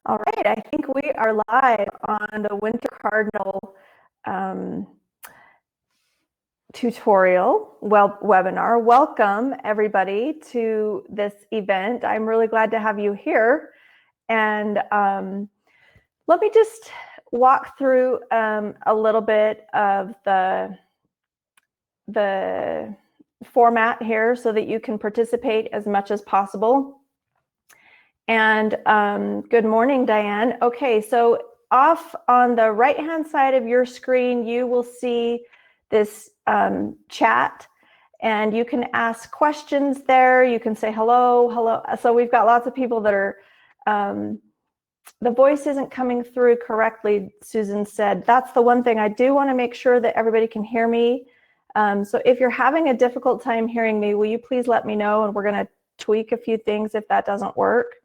All right, I think we are live on the Winter Cardinal tutorial webinar. Welcome everybody to this event. I'm really glad to have you here. And let me just walk through a little bit of the format here so that you can participate as much as possible. And good morning, Diane. Okay, so off on the right-hand side of your screen, you will see this chat, and you can ask questions there. You can say hello, hello. So we've got lots of people that are, the voice isn't coming through correctly, Susan said. That's the one thing. I do want to make sure that everybody can hear me. So if you're having a difficult time hearing me, will you please let me know, and we're going to tweak a few things if that doesn't work.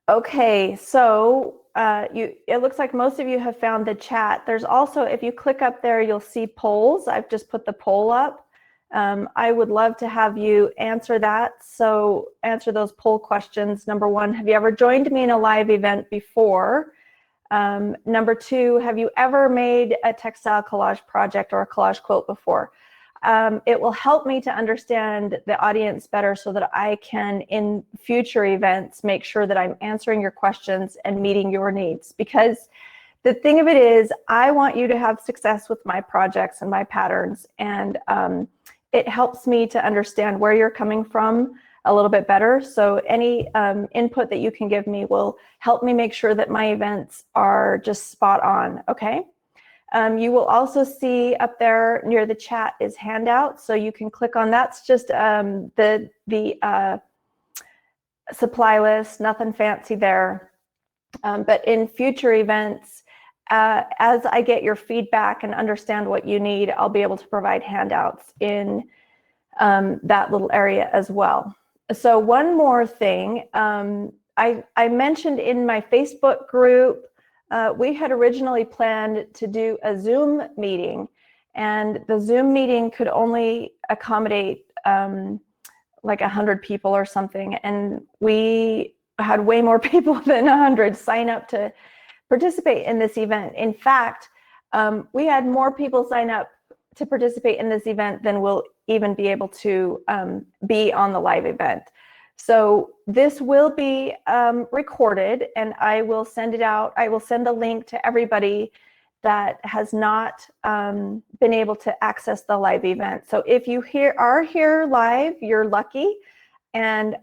Okay, so it looks like most of you have found the chat. There's also, if you click up there, you'll see polls. I've just put the poll up. I would love to have you answer that. So answer those poll questions. Number one, have you ever joined me in a live event before? Number two, have you ever made a textile collage project or a collage quilt before? It will help me to understand the audience better so that I can, in future events, make sure that I'm answering your questions and meeting your needs. Because the thing of it is, I want you to have success with my projects and my patterns, and it helps me to understand where you're coming from a little bit better. So any input that you can give me will help me make sure that my events are just spot on, okay? You will also see up there near the chat is handouts, so you can click on that's just the supply list, nothing fancy there. But in future events, as I get your feedback and understand what you need, I'll be able to provide handouts in that little area as well. So one more thing, I mentioned in my Facebook group, we had originally planned to do a Zoom meeting, and the Zoom meeting could only accommodate like 100 people or something, and we had way more people than 100 sign up to participate in this event. In fact, we had more people sign up to participate in this event than will even be able to be on the live event. So this will be recorded, and I will send it out. I will send the link to everybody that has not been able to access the live event. So if you are here live, you're lucky, and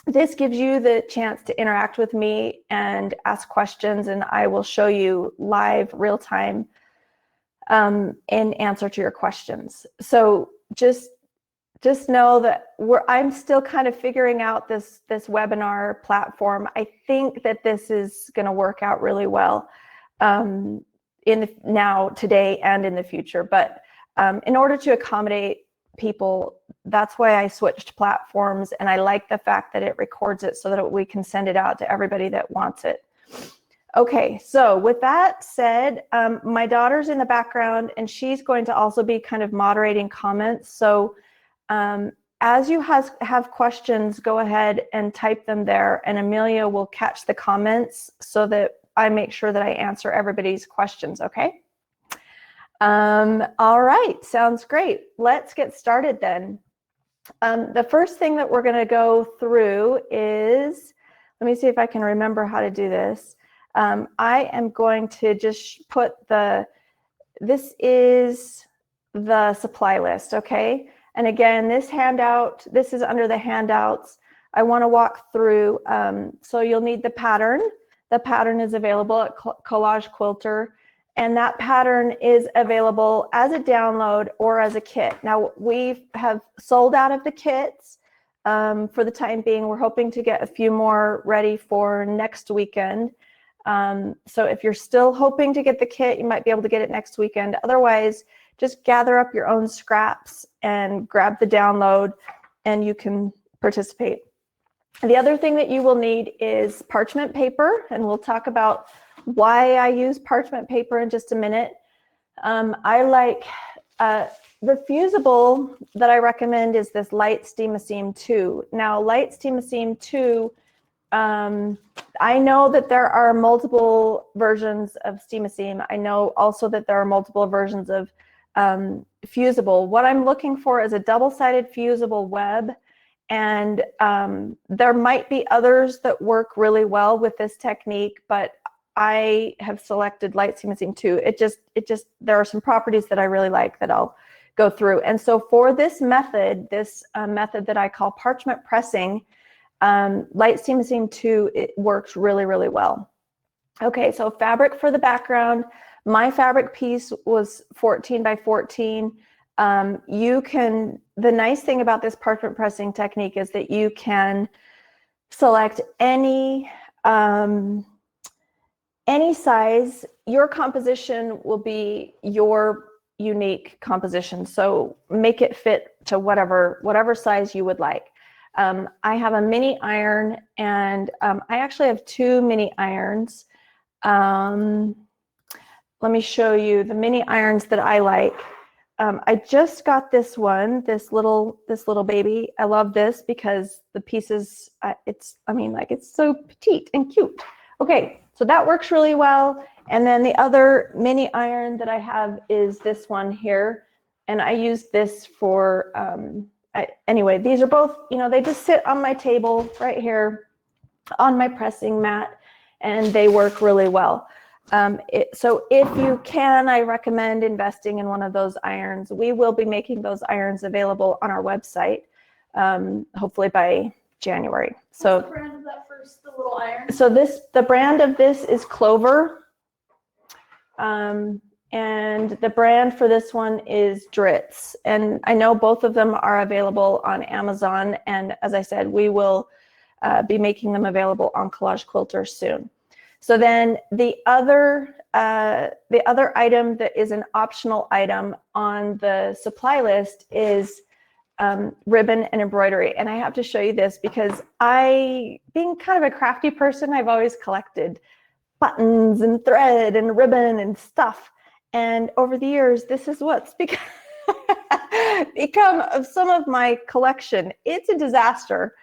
this gives you the chance to interact with me and ask questions, and I will show you live, real time, in answer to your questions. So just know that I'm still kind of figuring out this webinar platform. I think that this is going to work out really well now, today, and in the future. But in order to accommodate people, that's why I switched platforms, and I like the fact that it records it so that we can send it out to everybody that wants it. Okay, so with that said, my daughter's in the background, and she's going to also be kind of moderating comments. So as you have questions, go ahead and type them there, and Amelia will catch the comments so that I make sure that I answer everybody's questions, okay? All right, sounds great. Let's get started then. The first thing that we're going to go through is, let me see if I can remember how to do this. I am going to just put this is the supply list, okay? And again, this handout, this is under the handouts. I want to walk through, so you'll need the pattern. The pattern is available at Collage Quilter, and that pattern is available as a download or as a kit. Now, we have sold out of the kits for the time being. We're hoping to get a few more ready for next weekend. So if you're still hoping to get the kit, you might be able to get it next weekend. Otherwise, just gather up your own scraps and grab the download, and you can participate. The other thing that you will need is parchment paper, and we'll talk about why I use parchment paper in just a minute. I like the fusible that I recommend is this Light Steam-A-Seam 2. Now, Light Steam-A-Seam 2 I know that there are multiple versions of Steam-A-Seam. I know also that there are multiple versions of fusible. What I'm looking for is a double-sided fusible web, and there might be others that work really well with this technique, but I have selected light Steam-A-Seam too. It just there are some properties that I really like that I'll go through. And so for this method, method that I call parchment pressing, light Steam-A-Seam 2, it works really, really well. Okay, so fabric for the background. My fabric piece was 14 by 14. The nice thing about this parchment pressing technique is that you can select any size. Your composition will be your unique composition. So make it fit to whatever size you would like. I have a mini iron, and I actually have 2 mini irons. Let me show you the mini irons that I like. I just got this one, this little baby. I love this because the pieces, it's so petite and cute. Okay, so that works really well. And then the other mini iron that I have is this one here. And I use this for, anyway, these are both, they just sit on my table right here on my pressing mat, and they work really well. So if you can, I recommend investing in one of those irons. We will be making those irons available on our website, hopefully by January. So what's the brand of that first, the little iron? So the brand of this is Clover. And the brand for this one is Dritz. And I know both of them are available on Amazon. And as I said, we will be making them available on Collage Quilter soon. So then the other item that is an optional item on the supply list is ribbon and embroidery. And I have to show you this because being kind of a crafty person, I've always collected buttons and thread and ribbon and stuff. And over the years, this is what's become of some of my collection. It's a disaster,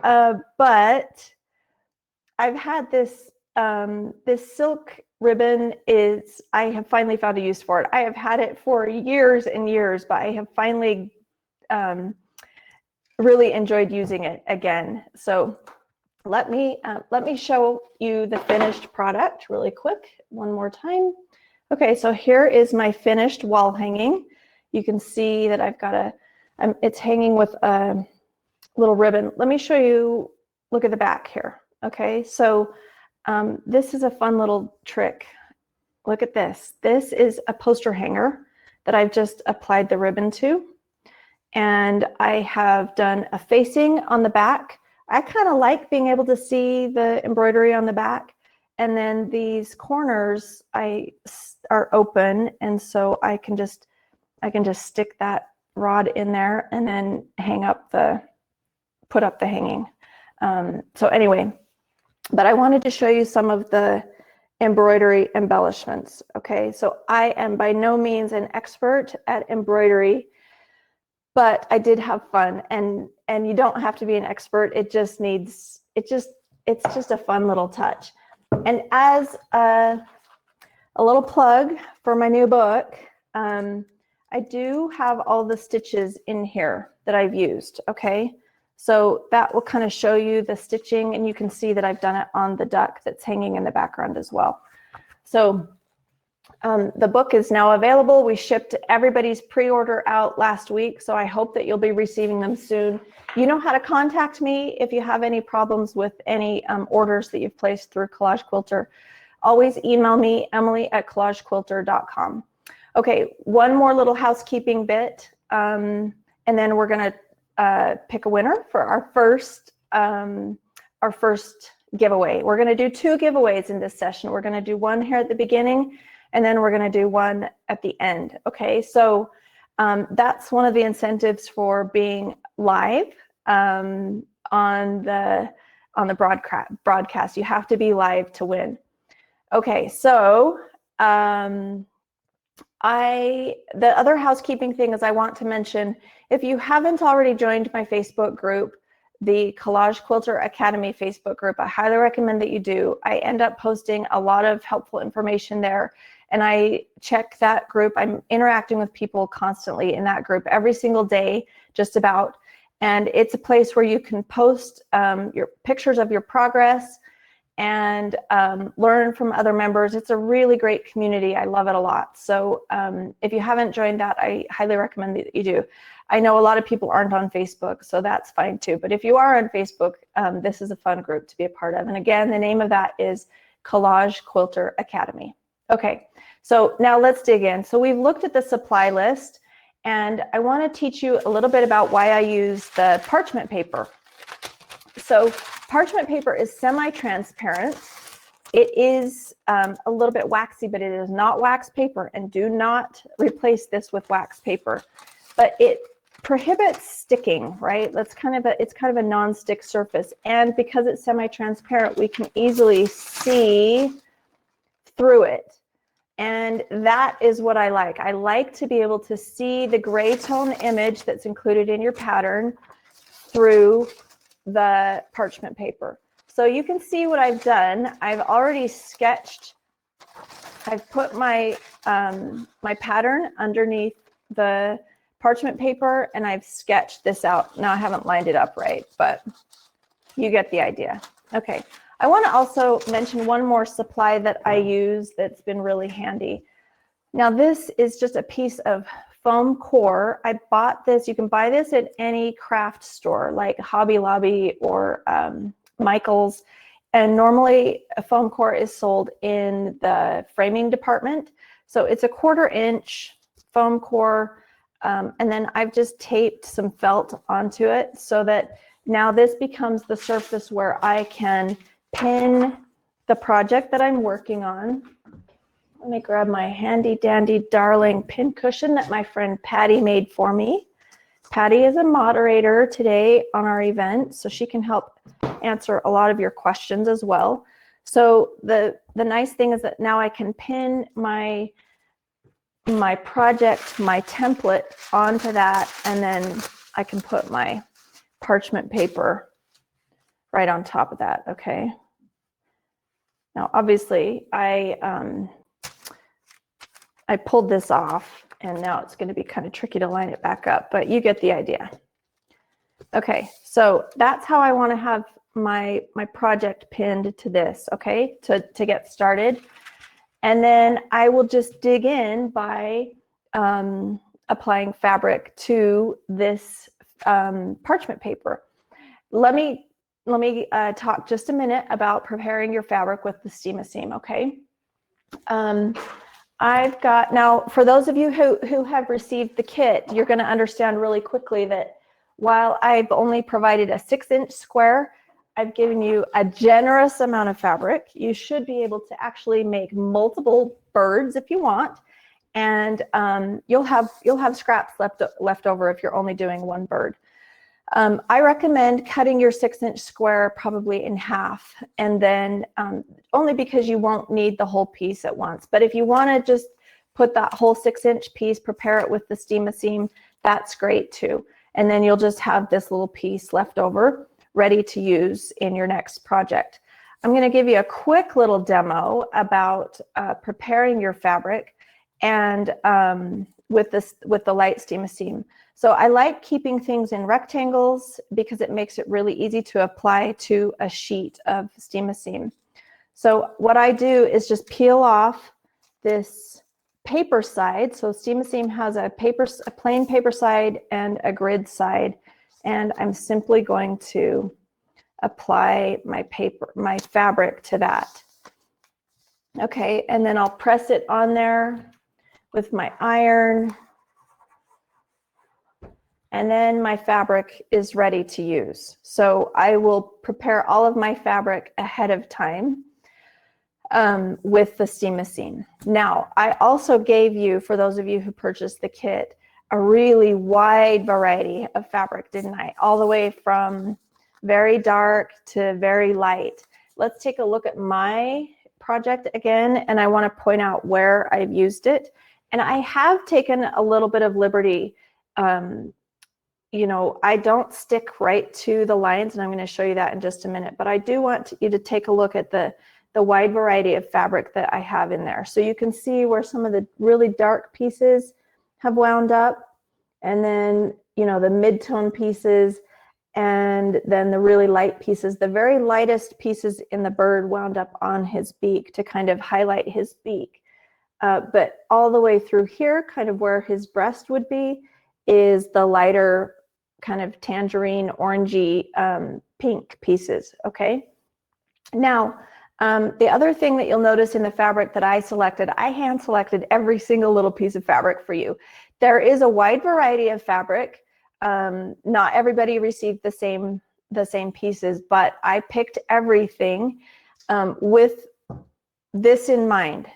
but I've had this silk ribbon. I have finally found a use for it. I have had it for years and years, but I have finally really enjoyed using it again. So let me show you the finished product really quick one more time. Okay, so here is my finished wall hanging. You can see that I've got it's hanging with a little ribbon. Let me show you, look at the back here. Okay, so this is a fun little trick. Look at this. This is a poster hanger that I've just applied the ribbon to. And I have done a facing on the back. I kind of like being able to see the embroidery on the back. And then these corners are open, and so I can just stick that rod in there and then put up the hanging. So anyway, but I wanted to show you some of the embroidery embellishments. Okay, so I am by no means an expert at embroidery, but I did have fun, and you don't have to be an expert. It's just a fun little touch. And as a little plug for my new book, I do have all the stitches in here that I've used, okay? So that will kind of show you the stitching, and you can see that I've done it on the duck that's hanging in the background as well. So the book is now available. We shipped everybody's pre-order out last week, so I hope that you'll be receiving them soon. You know how to contact me if you have any problems with any orders that you've placed through Collage Quilter. Always email me, emily@collagequilter.com. Okay, one more little housekeeping bit, and then we're going to pick a winner for our first giveaway. We're going to do 2 giveaways in this session. We're going to do one here at the beginning, and then we're going to do one at the end. Okay, so that's one of the incentives for being live on the broadcast. You have to be live to win. Okay, so the other housekeeping thing is I want to mention, if you haven't already joined my Facebook group, the Collage Quilter Academy Facebook group. I highly recommend that you do. I end up posting a lot of helpful information there, and I check that group. I'm interacting with people constantly in that group every single day, just about. And it's a place where you can post your pictures of your progress and learn from other members. It's a really great community. I love it a lot. So if you haven't joined that, I highly recommend that you do. I know a lot of people aren't on Facebook, so that's fine too. But if you are on Facebook, this is a fun group to be a part of. And again, the name of that is Collage Quilter Academy. Okay, so now let's dig in. So we've looked at the supply list, and I want to teach you a little bit about why I use the parchment paper. So parchment paper is semi-transparent. It is a little bit waxy, but it is not wax paper, and do not replace this with wax paper. But it prohibits sticking, right? It's kind of a non-stick surface, and because it's semi-transparent, we can easily see through it. And that is what I like. I like to be able to see the gray tone image that's included in your pattern through the parchment paper. So you can see what I've done. I've already sketched. I've put my my pattern underneath the parchment paper, and I've sketched this out. Now I haven't lined it up right, but you get the idea. Okay, I want to also mention one more supply that I use that's been really handy. Now this is just a piece of foam core. I bought this. You can buy this at any craft store like Hobby Lobby or Michael's. And normally a foam core is sold in the framing department. So it's a 1/4 inch foam core. And then I've just taped some felt onto it so that now this becomes the surface where I can pin the project that I'm working on. Let me grab my handy dandy darling pin cushion that my friend Patty made for me. Patty is a moderator today on our event, so she can help answer a lot of your questions as well. So the nice thing is that now I can pin my project, my template onto that, and then I can put my parchment paper right on top of that. Okay. Now, obviously, I pulled this off, and now it's going to be kind of tricky to line it back up, but you get the idea. Okay, so that's how I want to have my project pinned to this, okay, to get started. And then I will just dig in by applying fabric to this parchment paper. Let me talk just a minute about preparing your fabric with the steam-a-seam, okay? I've got, now for those of you who have received the kit, you're going to understand really quickly that while I've only provided a 6-inch square, I've given you a generous amount of fabric. You should be able to actually make multiple birds if you want, and you'll have scraps left over if you're only doing one bird. I recommend cutting your 6-inch square probably in half, and then only because you won't need the whole piece at once. But if you want to just put that whole 6-inch piece, prepare it with the steam-a-seam, that's great too. And then you'll just have this little piece left over, ready to use in your next project. I'm going to give you a quick little demo about preparing your fabric and with the light steam-a-seam. So I like keeping things in rectangles because it makes it really easy to apply to a sheet of steam-a-seam. So what I do is just peel off this paper side. So steam-a-seam has a plain paper side and a grid side, and I'm simply going to apply my fabric to that. Okay, and then I'll press it on there with my iron. And then my fabric is ready to use. So I will prepare all of my fabric ahead of time with the steam-a-seam. Now, I also gave you, for those of you who purchased the kit, a really wide variety of fabric, didn't I? All the way from very dark to very light. Let's take a look at my project again, and I want to point out where I've used it. And I have taken a little bit of liberty you know, I don't stick right to the lines, and I'm going to show you that in just a minute, but I do want you to take a look at the wide variety of fabric that I have in there. So you can see where some of the really dark pieces have wound up, and then, you know, the mid-tone pieces, and then the really light pieces. The very lightest pieces in the bird wound up on his beak to kind of highlight his beak. But all the way through here, kind of where his breast would be, is the lighter kind of tangerine, orangey, pink pieces, okay? Now, the other thing that you'll notice in the fabric that I selected, I hand selected every single little piece of fabric for you. There is a wide variety of fabric. Not everybody received the same pieces, but I picked everything with this in mind,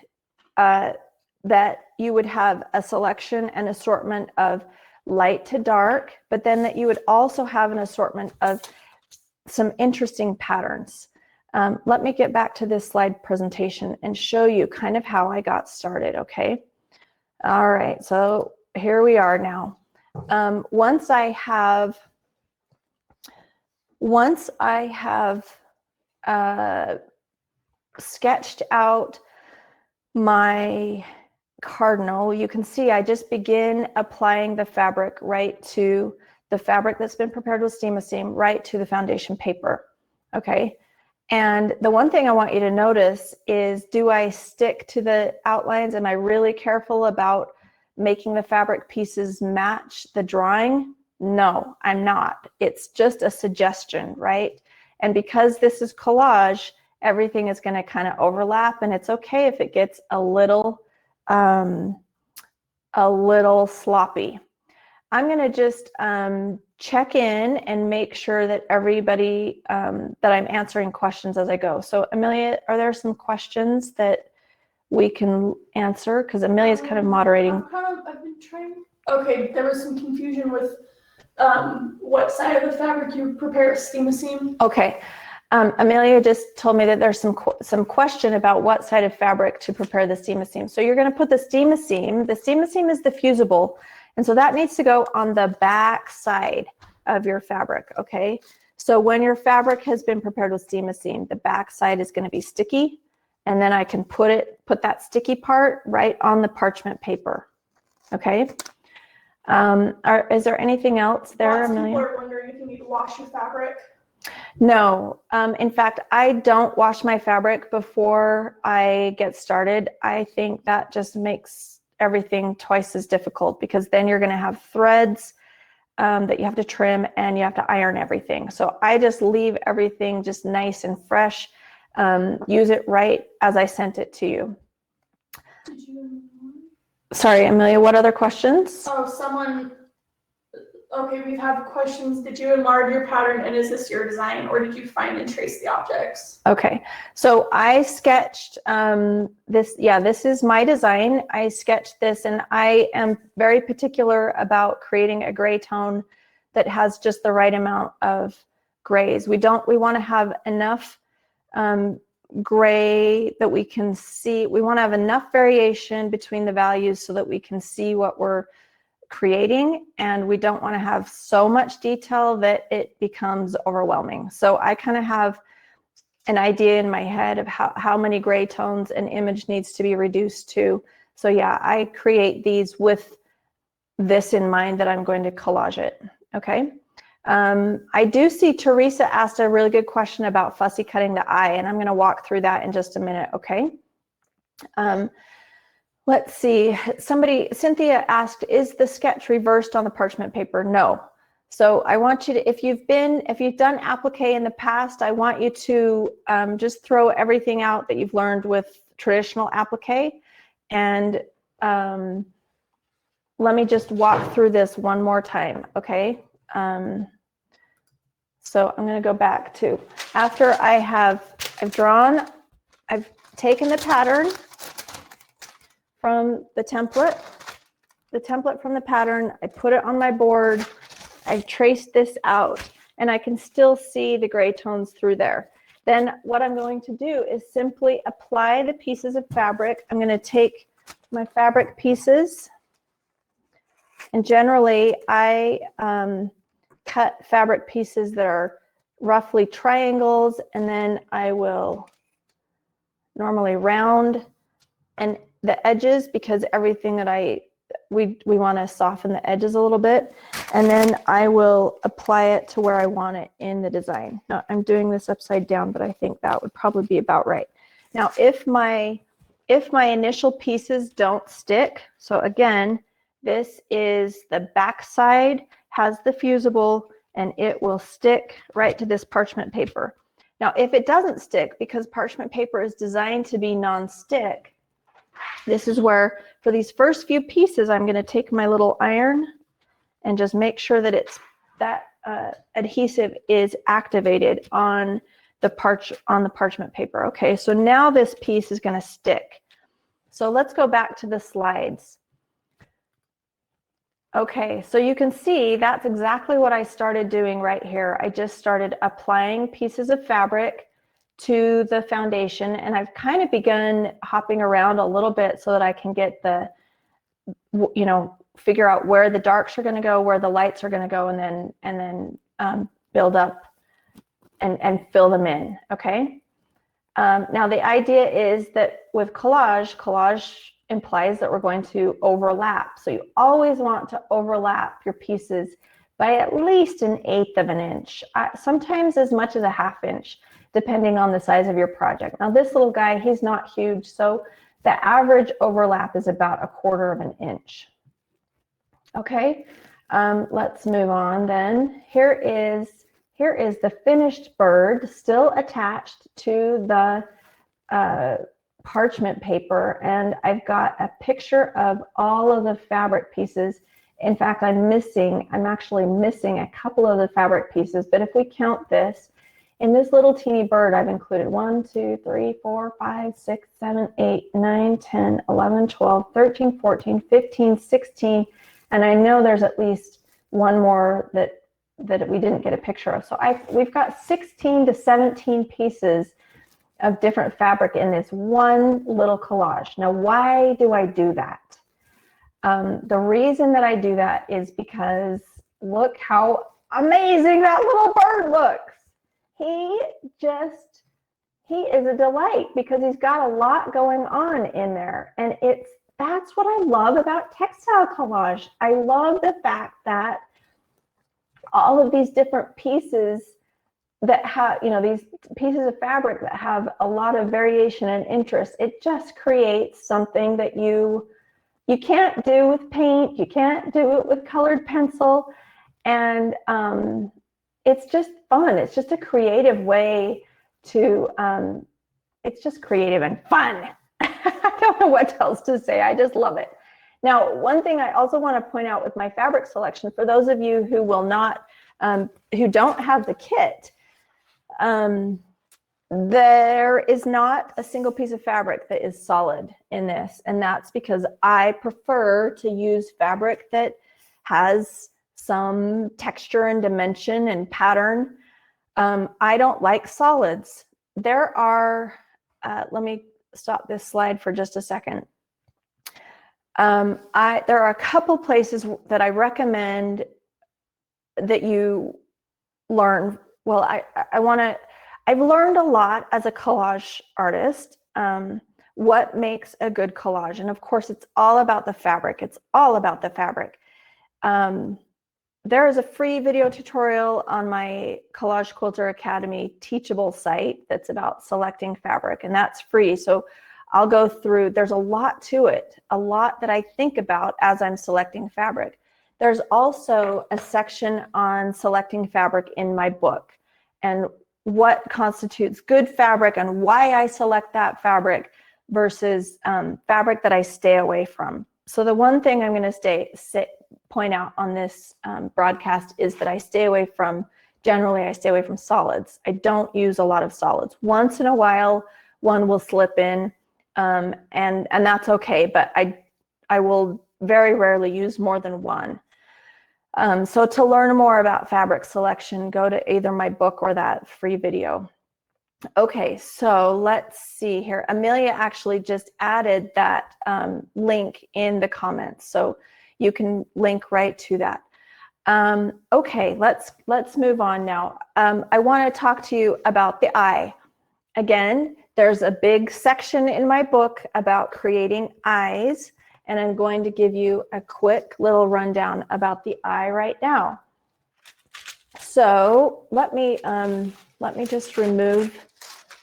that you would have a selection and assortment of light to dark, but then that you would also have an assortment of some interesting patterns. Let me get back to this slide presentation and show you kind of how I got started, okay? All right, so here we are now. Once I have sketched out my cardinal, you can see I just begin applying the fabric right to the fabric that's been prepared with steam-a-seam, right to the foundation paper, okay? And the one thing I want you to notice is, do I stick to the outlines? Am I really careful about making the fabric pieces match the drawing? No, I'm not. It's just a suggestion, right? And because this is collage, everything is going to kind of overlap, and it's okay if it gets a little sloppy. I'm going to just check in and make sure that everybody, that I'm answering questions as I go. So Amelia, are there some questions that we can answer? Because Amelia's kind of moderating. I've been trying. Okay, there was some confusion with what side of the fabric you prepare steam-a-seam. Okay. Amelia just told me that there's some question about what side of fabric to prepare the steam-a-seam. So you're going to put the steam-a-seam. The steam-a-seam is the fusible, and so that needs to go on the back side of your fabric, okay? So when your fabric has been prepared with steam-a-seam, the back side is going to be sticky, and then I can put that sticky part right on the parchment paper, okay? Is there anything else there, Amelia? Lots of people are wondering if you need to wash your fabric. No, in fact, I don't wash my fabric before I get started. I think that just makes everything twice as difficult, because then you're going to have threads that you have to trim, and you have to iron everything. So I just leave everything just nice and fresh. Use it right as I sent it to you. Sorry, Amelia, what other questions? Oh, okay, we've had questions. Did you enlarge your pattern, and is this your design, or did you find and trace the objects? Okay, so I sketched this. Yeah, this is my design. I sketched this, and I am very particular about creating a gray tone that has just the right amount of grays. We want to have enough gray that we can see. We want to have enough variation between the values so that we can see what we're creating, and we don't want to have so much detail that it becomes overwhelming. So I kind of have an idea in my head of how many gray tones an image needs to be reduced to. So yeah, I create these with this in mind, that I'm going to collage it, okay? I do see Teresa asked a really good question about fussy cutting the eye, and I'm going to walk through that in just a minute, okay? Let's see, Cynthia asked, is the sketch reversed on the parchment paper? No. So I want you to, if you've done applique in the past, I want you to just throw everything out that you've learned with traditional applique. And let me just walk through this one more time, okay? So I'm going to go back to, after I've taken the pattern from the template from the pattern, I put it on my board, I traced this out, and I can still see the gray tones through there. Then what I'm going to do is simply apply the pieces of fabric. I'm going to take my fabric pieces, and generally I cut fabric pieces that are roughly triangles, and then I will normally round and the edges, because everything that we want to soften the edges a little bit, and then I will apply it to where I want it in the design. Now I'm doing this upside down, but I think that would probably be about right. Now if my initial pieces don't stick, so again, this is the back side, has the fusible, and it will stick right to this parchment paper. Now if it doesn't stick, because parchment paper is designed to be non-stick, this is where, for these first few pieces, I'm going to take my little iron and just make sure that that adhesive is activated on the parchment paper. Okay, so now this piece is going to stick. So let's go back to the slides. Okay, so you can see that's exactly what I started doing right here. I just started applying pieces of fabric to the foundation, and I've kind of begun hopping around a little bit so that I can get figure out where the darks are going to go, where the lights are going to go, and then build up and fill them in. Okay. Now the idea is that with collage implies that we're going to overlap. So you always want to overlap your pieces by at least 1/8 of an inch, sometimes as much as 1/2 inch, depending on the size of your project. Now this little guy, he's not huge, so the average overlap is about 1/4 of an inch. Okay, let's move on then. Here is the finished bird, still attached to the parchment paper, and I've got a picture of all of the fabric pieces. In fact, I'm actually missing a couple of the fabric pieces, but if we count this, in this little teeny bird, I've included 1, 2, 3, 4, 5, 6, 7, 8, 9, 10, 11, 12, 13, 14, 15, 16, and I know there's at least one more that we didn't get a picture of. So we've got 16 to 17 pieces of different fabric in this one little collage. Now, why do I do that? The reason that I do that is because look how amazing that little bird looks. He is a delight because he's got a lot going on in there, and that's what I love about textile collage. I love the fact that all of these different pieces that have, these pieces of fabric that have a lot of variation and interest, it just creates something that you can't do with paint, you can't do it with colored pencil, and it's just fun. It's just a creative way to, it's just creative and fun. I don't know what else to say. I just love it. Now, one thing I also want to point out with my fabric selection, for those of you who will not, who don't have the kit, there is not a single piece of fabric that is solid in this, and that's because I prefer to use fabric that has some texture and dimension and pattern. I don't like solids. There are, let me stop this slide for just a second. There are a couple places that I recommend that you learn. Well, I've learned a lot as a collage artist, what makes a good collage. And of course, it's all about the fabric. It's all about the fabric. There is a free video tutorial on my Collage Quilter Academy Teachable site that's about selecting fabric, and that's free. So I'll go through, there's a lot to it, a lot that I think about as I'm selecting fabric. There's also a section on selecting fabric in my book and what constitutes good fabric and why I select that fabric versus fabric that I stay away from. So the one thing I'm going to point out on this broadcast is that I stay away from, generally I stay away from solids. I don't use a lot of solids. Once in a while, one will slip in, and that's okay, but I will very rarely use more than one. So to learn more about fabric selection, go to either my book or that free video. Okay, so let's see here. Amelia actually just added that link in the comments, so you can link right to that. Okay, let's move on now. I want to talk to you about the eye. Again, there's a big section in my book about creating eyes, and I'm going to give you a quick little rundown about the eye right now. So let me just remove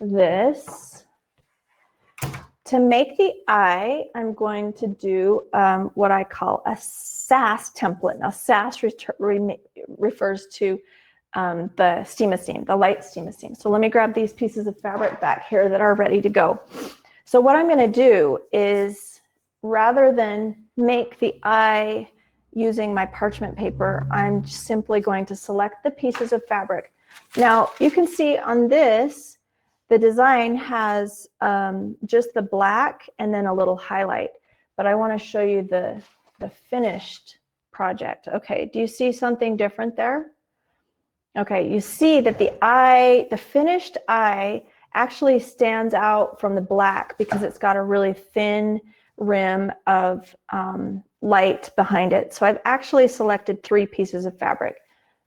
this. To make the eye, I'm going to do what I call a SAS template. Now, SAS refers to the steam-a-seam, the light steam-a-seam. So let me grab these pieces of fabric back here that are ready to go. So what I'm going to do is, rather than make the eye using my parchment paper, I'm simply going to select the pieces of fabric. Now, you can see on this, the design has just the black and then a little highlight, but I want to show you the finished project. Okay, do you see something different there? Okay, you see that the finished eye actually stands out from the black because it's got a really thin rim of light behind it. So I've actually selected 3 pieces of fabric.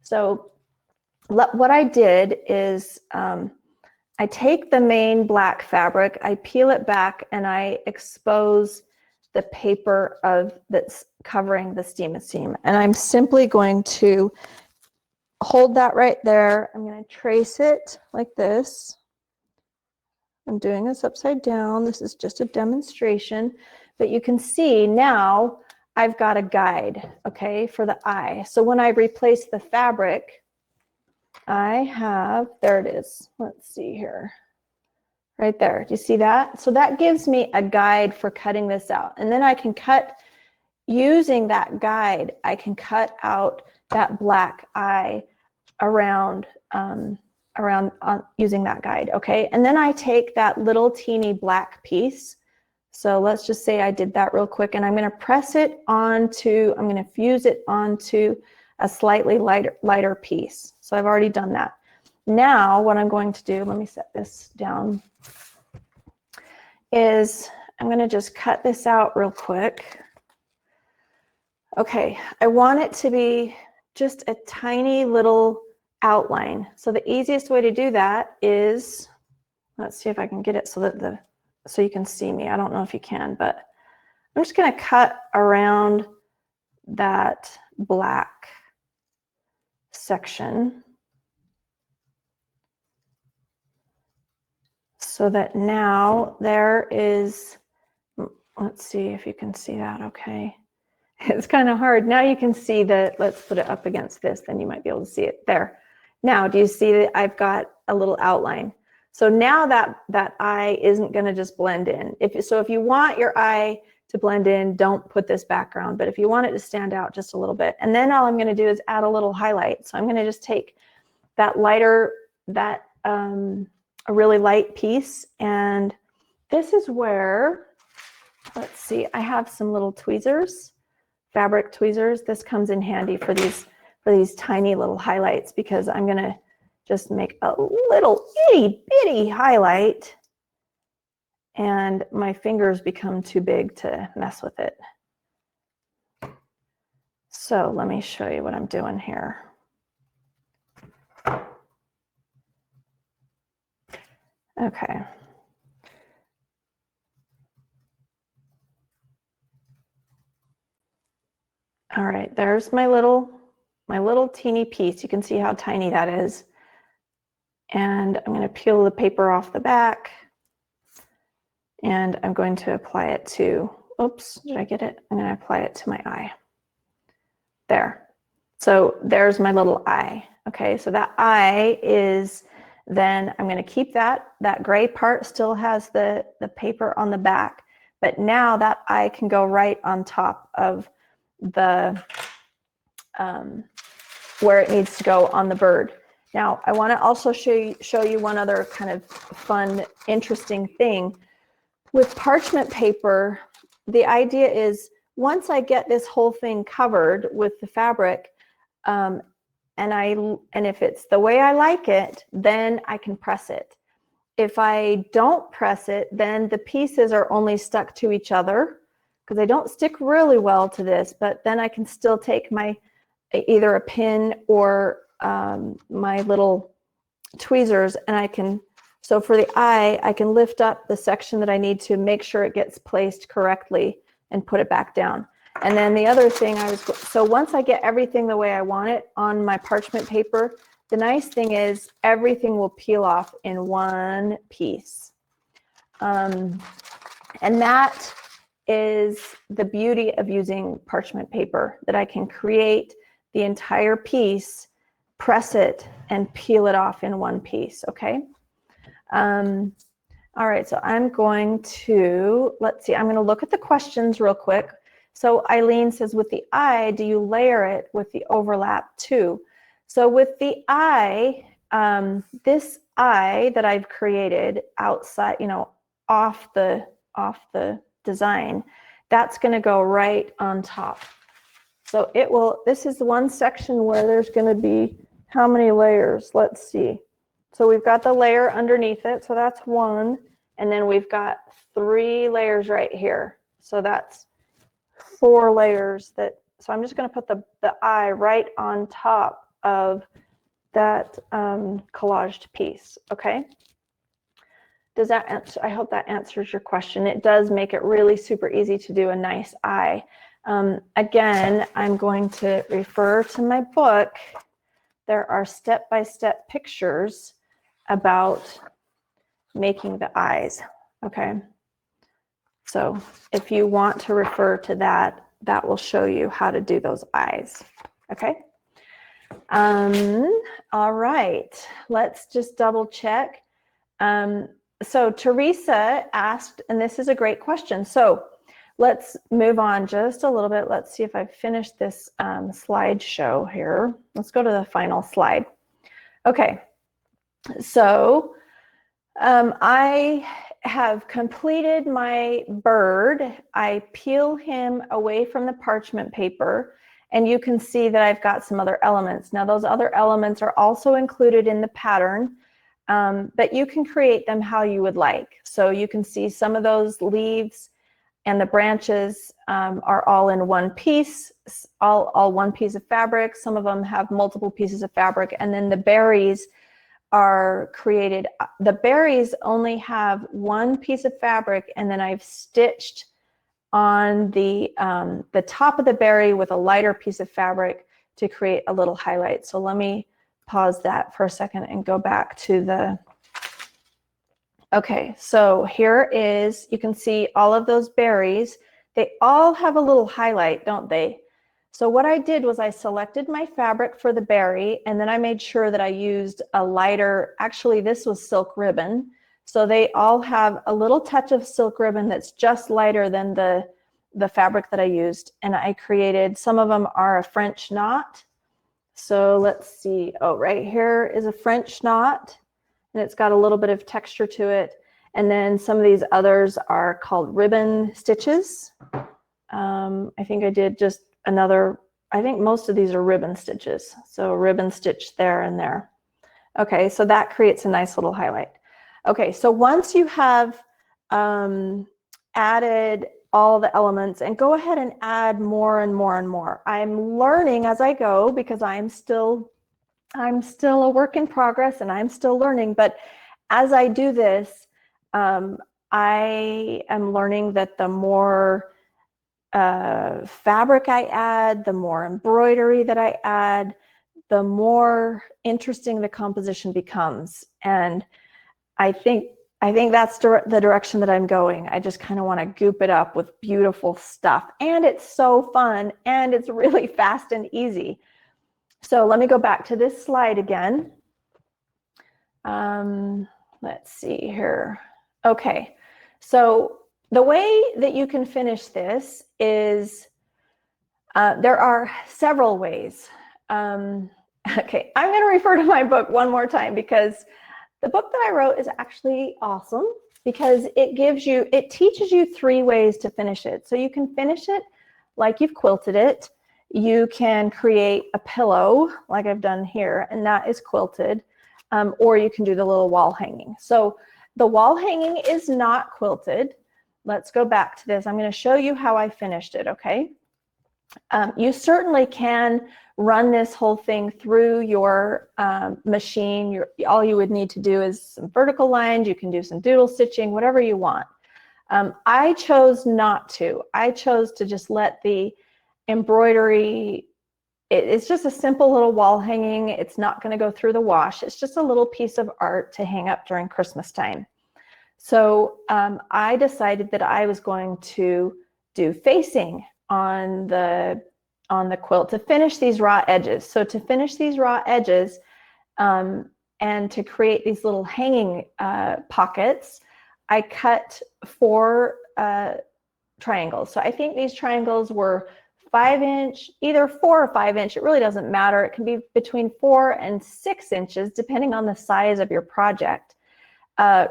So what I did is I take the main black fabric, I peel it back, and I expose the paper that's covering the steam-a-seam. And I'm simply going to hold that right there. I'm going to trace it like this. I'm doing this upside down. This is just a demonstration, but you can see now I've got a guide, okay, for the eye. So when I replace the fabric, I have, there it is. Let's see here. Right there. Do you see that? So that gives me a guide for cutting this out. And then I can cut, using that guide, I can cut out that black eye around using that guide, okay? And then I take that little teeny black piece. So let's just say I did that real quick, and I'm going to press it onto, I'm going to fuse it onto a slightly lighter piece. So I've already done that. Now what I'm going to do, let me set this down, is I'm going to just cut this out real quick. Okay, I want it to be just a tiny little outline. So the easiest way to do that is, let's see if I can get it so that so you can see me. I don't know if you can, but I'm just going to cut around that black section so that now there is, let's see if you can see that. Okay. It's kind of hard. Now you can see that, let's put it up against this, then you might be able to see it there. Now, do you see that I've got a little outline? So now that eye isn't going to just blend in. If you want your eye to blend in, don't put this background. But if you want it to stand out just a little bit, and then all I'm going to do is add a little highlight. So I'm going to just take that lighter, a really light piece, and this is where, let's see, I have some little tweezers, fabric tweezers. This comes in handy for these tiny little highlights, because I'm going to just make a little itty bitty highlight and my fingers become too big to mess with it. So let me show you what I'm doing here. Okay. All right, there's my little teeny piece. You can see how tiny that is. And I'm going to peel the paper off the back, and I'm going to apply it to, oops, did I get it? I'm going to apply it to my eye. There. So there's my little eye. Okay, so that eye is, then I'm going to keep that gray part still has the paper on the back, but now that eye can go right on top of the, where it needs to go on the bird. Now, I want to also show you one other kind of fun, interesting thing. With parchment paper, the idea is once I get this whole thing covered with the fabric, and if it's the way I like it, then I can press it. If I don't press it, then the pieces are only stuck to each other, because they don't stick really well to this, but then I can still take my either a pin or my little tweezers, and I can, so for the eye, I can lift up the section that I need to make sure it gets placed correctly and put it back down. And then the other thing so once I get everything the way I want it on my parchment paper, the nice thing is everything will peel off in one piece. And that is the beauty of using parchment paper, that I can create the entire piece, press it, and peel it off in one piece, okay? All right, so I'm going to, let's see, I'm going to look at the questions real quick. So Eileen says, with the eye, do you layer it with the overlap too? So with the eye, this eye that I've created outside, you know, off the design, that's going to go right on top. So it will, this is one section where there's going to be how many layers? Let's see. So we've got the layer underneath it, so that's one, and then we've got 3 layers right here. So that's 4 layers that, so I'm just going to put the eye right on top of that collaged piece, okay? Does that answer? I hope that answers your question. It does make it really super easy to do a nice eye. Again, I'm going to refer to my book. There are step-by-step pictures about making the eyes, okay? So if you want to refer to that, that will show you how to do those eyes, okay? All right, let's just double check. So Teresa asked, and this is a great question. So let's move on just a little bit. Let's see if I've finished this slideshow here. Let's go to the final slide. Okay, so I have completed my bird. I peel him away from the parchment paper, and you can see that I've got some other elements. Now those other elements are also included in the pattern, but you can create them how you would like. So you can see some of those leaves and the branches are all in one piece, all one piece of fabric. Some of them have multiple pieces of fabric, and then the berries are created. The berries only have one piece of fabric, and then I've stitched on the top of the berry with a lighter piece of fabric to create a little highlight. So let me pause that for a second and go back to the, okay, so here is, you can see all of those berries. They all have a little highlight, don't they? So what I did was I selected my fabric for the berry, and then I made sure that I used a lighter, actually this was silk ribbon. So they all have a little touch of silk ribbon that's just lighter than the fabric that I used. And I created, some of them are a French knot. So let's see, oh, right here is a French knot, and it's got a little bit of texture to it. And then some of these others are called ribbon stitches. I think I did just another, I think most of these are ribbon stitches. So ribbon stitch there and there. Okay, so that creates a nice little highlight. Okay, so once you have added all the elements, and go ahead and add more and more and more. I'm learning as I go because I'm still a work in progress and I'm still learning, but as I do this, I am learning that the more fabric I add, the more embroidery that I add, the more interesting the composition becomes. And I think that's the direction that I'm going. I just kind of want to goop it up with beautiful stuff. And it's so fun, and it's really fast and easy. So let me go back to this slide again. Let's see here. Okay, so the way that you can finish this is, there are several ways. Okay, I'm going to refer to my book one more time because the book that I wrote is actually awesome because it teaches you 3 ways to finish it. So you can finish it like you've quilted it. You can create a pillow like I've done here, and that is quilted, or you can do the little wall hanging. So the wall hanging is not quilted. Let's go back to this. I'm going to show you how I finished it, okay? You certainly can run this whole thing through your machine. All you would need to do is some vertical lines. You can do some doodle stitching, whatever you want. I chose not to. I chose to just let the embroidery, it's just a simple little wall hanging. It's not going to go through the wash. It's just a little piece of art to hang up during Christmas time. So I decided that I was going to do facing on the quilt to finish these raw edges. So to finish these raw edges and to create these little hanging pockets, I cut 4 triangles. So I think these triangles were 5-inch, either 4 or 5-inch. It really doesn't matter. It can be between 4 and 6 inches, depending on the size of your project.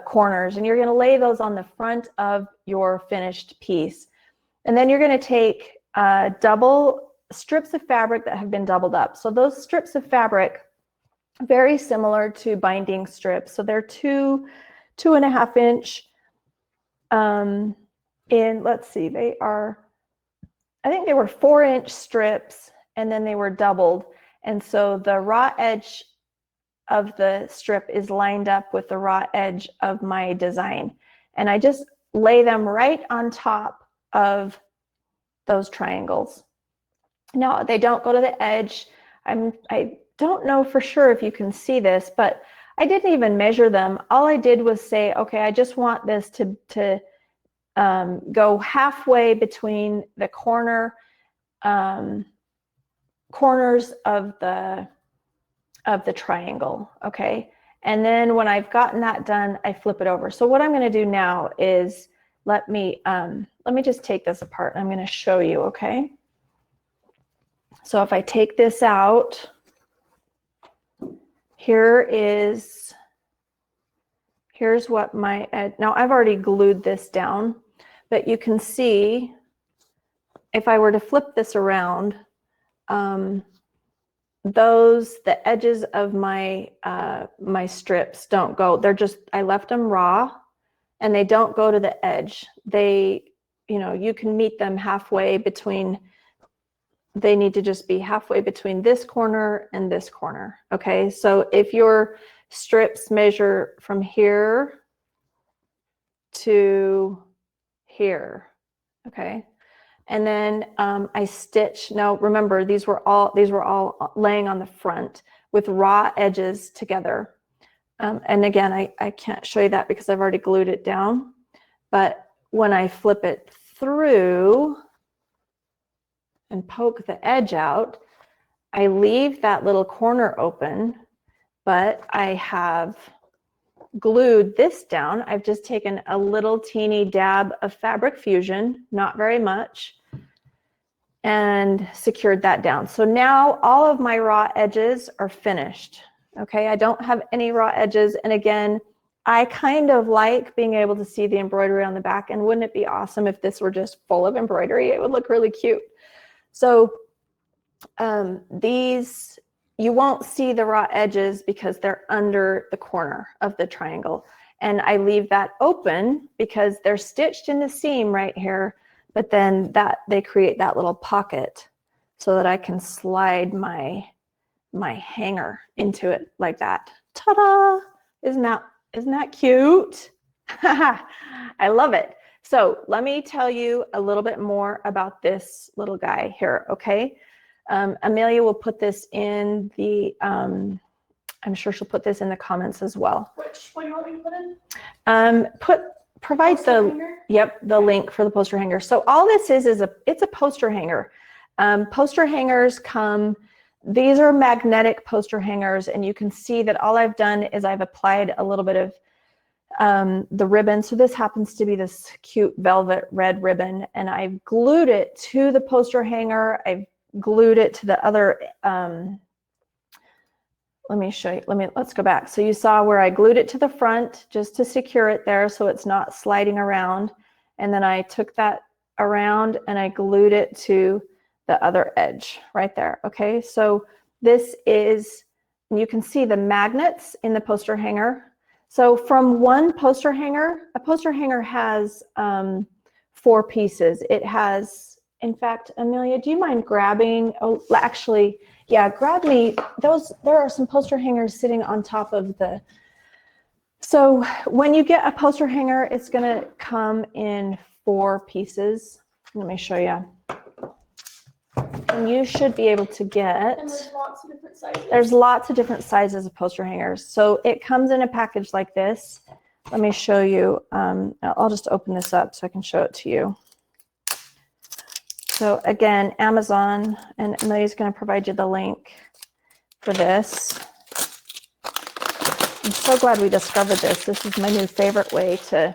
Corners, and you're going to lay those on the front of your finished piece. And then you're going to take double strips of fabric that have been doubled up. So those strips of fabric, very similar to binding strips. So they're 2.5 inch. Let's see, they are, I think they were 4-inch strips, and then they were doubled. And so the raw edge of the strip is lined up with the raw edge of my design. And I just lay them right on top of those triangles. Now, they don't go to the edge. I don't know for sure if you can see this, but I didn't even measure them. All I did was say, okay, I just want this to go halfway between the corners of the triangle, okay? And then when I've gotten that done, I flip it over. So what I'm going to do now is let me just take this apart, and I'm going to show you, okay? So if I take this out, here's what my, now I've already glued this down, but you can see if I were to flip this around, the edges of my my strips don't go, they're just, I left them raw, and they don't go to the edge. They, you can meet them halfway between, they need to just be halfway between this corner and this corner, okay? So if your strips measure from here to here, okay? And then I stitch. Now remember, these were all laying on the front with raw edges together. And again, I can't show you that because I've already glued it down. But when I flip it through and poke the edge out, I leave that little corner open, but I have glued this down. I've just taken a little teeny dab of Fabric Fusion, not very much, and secured that down. So now all of my raw edges are finished. Okay, I don't have any raw edges. And again, I kind of like being able to see the embroidery on the back. And wouldn't it be awesome if this were just full of embroidery? It would look really cute. So these, you won't see the raw edges because they're under the corner of the triangle. And I leave that open because they're stitched in the seam right here, but then they create that little pocket so that I can slide my hanger into it like that. Ta-da! Isn't that cute? I love it. So let me tell you a little bit more about this little guy here, okay? Amelia will put this in the, I'm sure she'll put this in the comments as well. What do you want me to put in? Provide the link for the poster hanger. So all this is it's a poster hanger. Poster hangers come, these are magnetic poster hangers, and you can see that all I've done is I've applied a little bit of the ribbon. So this happens to be this cute velvet red ribbon, and I've glued it to the poster hanger. I've glued it to the other, let me show you, let's go back. So you saw where I glued it to the front just to secure it there so it's not sliding around. And then I took that around and I glued it to the other edge right there. Okay, so this is, you can see the magnets in the poster hanger. So from one poster hanger, a poster hanger has 4 pieces. It has in fact, Amelia, do you mind grabbing, oh, actually, yeah, grab me those. There are some poster hangers sitting on top of the, so when you get a poster hanger, it's going to come in 4 pieces. Let me show you. And you should be able to get, And there's lots of different sizes. There's lots of different sizes of poster hangers. So it comes in a package like this. Let me show you. I'll just open this up so I can show it to you. So again, Amazon, and Amelia's going to provide you the link for this. I'm so glad we discovered this. This is my new favorite way to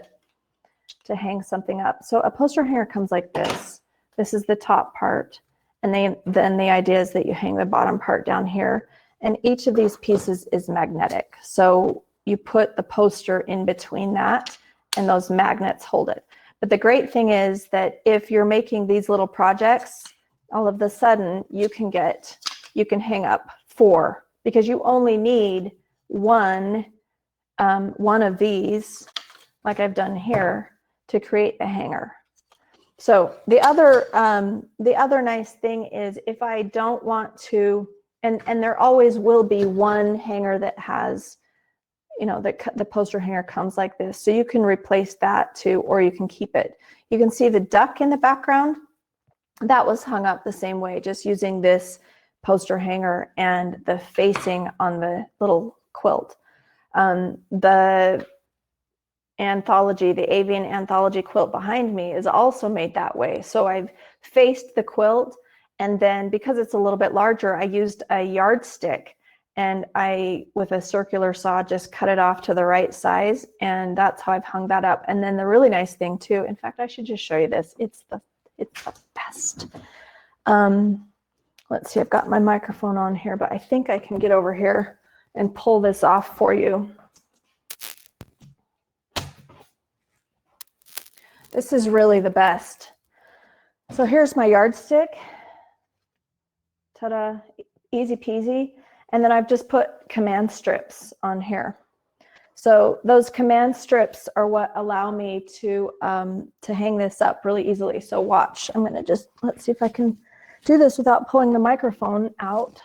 hang something up. So a poster hanger comes like this. This is the top part. And then the idea is that you hang the bottom part down here. And each of these pieces is magnetic. So you put the poster in between that, and those magnets hold it. But the great thing is that if you're making these little projects, all of a sudden you can hang up 4, because you only need one of these, like I've done here, to create the hanger. So the other nice thing is, if I don't want to, and there always will be one hanger that has, you know, the poster hanger comes like this. So you can replace that too, or you can keep it. You can see the duck in the background. That was hung up the same way, just using this poster hanger and the facing on the little quilt. The anthology, the avian anthology quilt behind me is also made that way. So I've faced the quilt, and then because it's a little bit larger, I used a yardstick, and I, with a circular saw, just cut it off to the right size, and that's how I've hung that up. And then the really nice thing too, in fact, I should just show you this. It's the best. Let's see, I've got my microphone on here, but I think I can get over here and pull this off for you. This is really the best. So here's my yardstick. Ta-da, easy peasy. And then I've just put command strips on here. So those command strips are what allow me to hang this up really easily. So watch, I'm gonna just, let's see if I can do this without pulling the microphone out.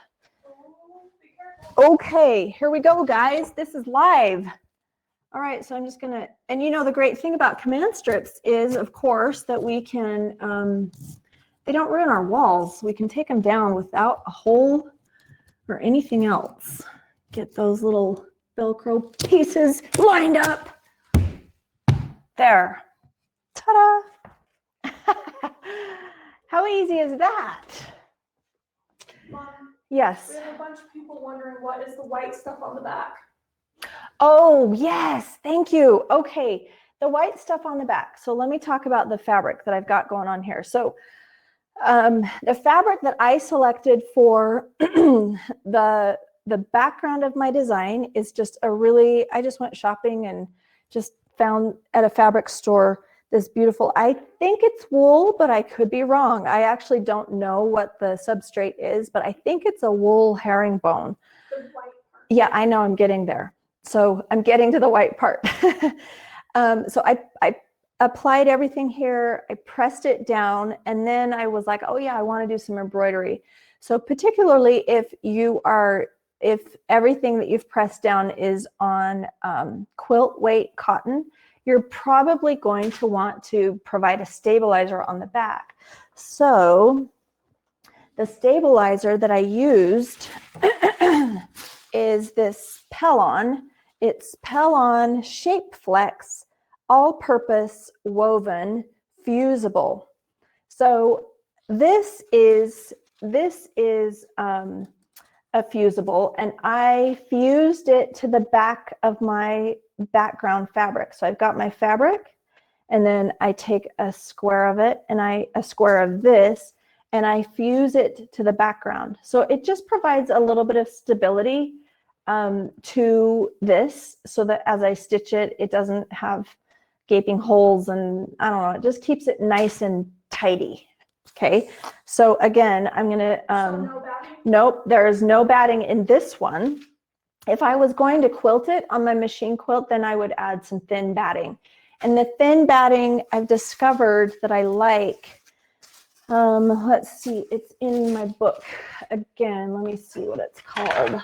Okay, here we go, guys. This is live. All right, so I'm just gonna, and you know, the great thing about command strips is, of course, that we can, they don't ruin our walls. We can take them down without a hole or anything else. Get those little Velcro pieces lined up. There. Ta-da! How easy is that? Mom, yes. we have a bunch of people wondering, what is the white stuff on the back? Oh, yes. Thank you. Okay. The white stuff on the back. So let me talk about the fabric that I've got going on here. So the fabric that I selected for the background of my design is just I just went shopping and just found at a fabric store this beautiful, I think it's wool, but I could be wrong. I actually don't know what the substrate is, but I think it's a wool herringbone. The white part. Yeah, I know, I'm getting there. So I'm getting to the white part. So I applied everything here, I pressed it down, and then I was like, oh yeah, I want to do some embroidery. So particularly if everything that you've pressed down is on quilt weight cotton, you're probably going to want to provide a stabilizer on the back. So the stabilizer that I used is this Pellon. It's Pellon Shape Flex all-purpose woven fusible. So this is a fusible, and I fused it to the back of my background fabric. So I've got my fabric, and then I take a square of it, and a square of this, and I fuse it to the background. So it just provides a little bit of stability to this, so that as I stitch it, it doesn't have gaping holes, and I don't know, it just keeps it nice and tidy. Okay, so again, I'm gonna, No batting? nope, there is no batting in this one. If I was going to quilt it on my machine quilt, then I would add some thin batting. And the thin batting I've discovered that I like, Let's see, it's in my book. Again, let me see what it's called.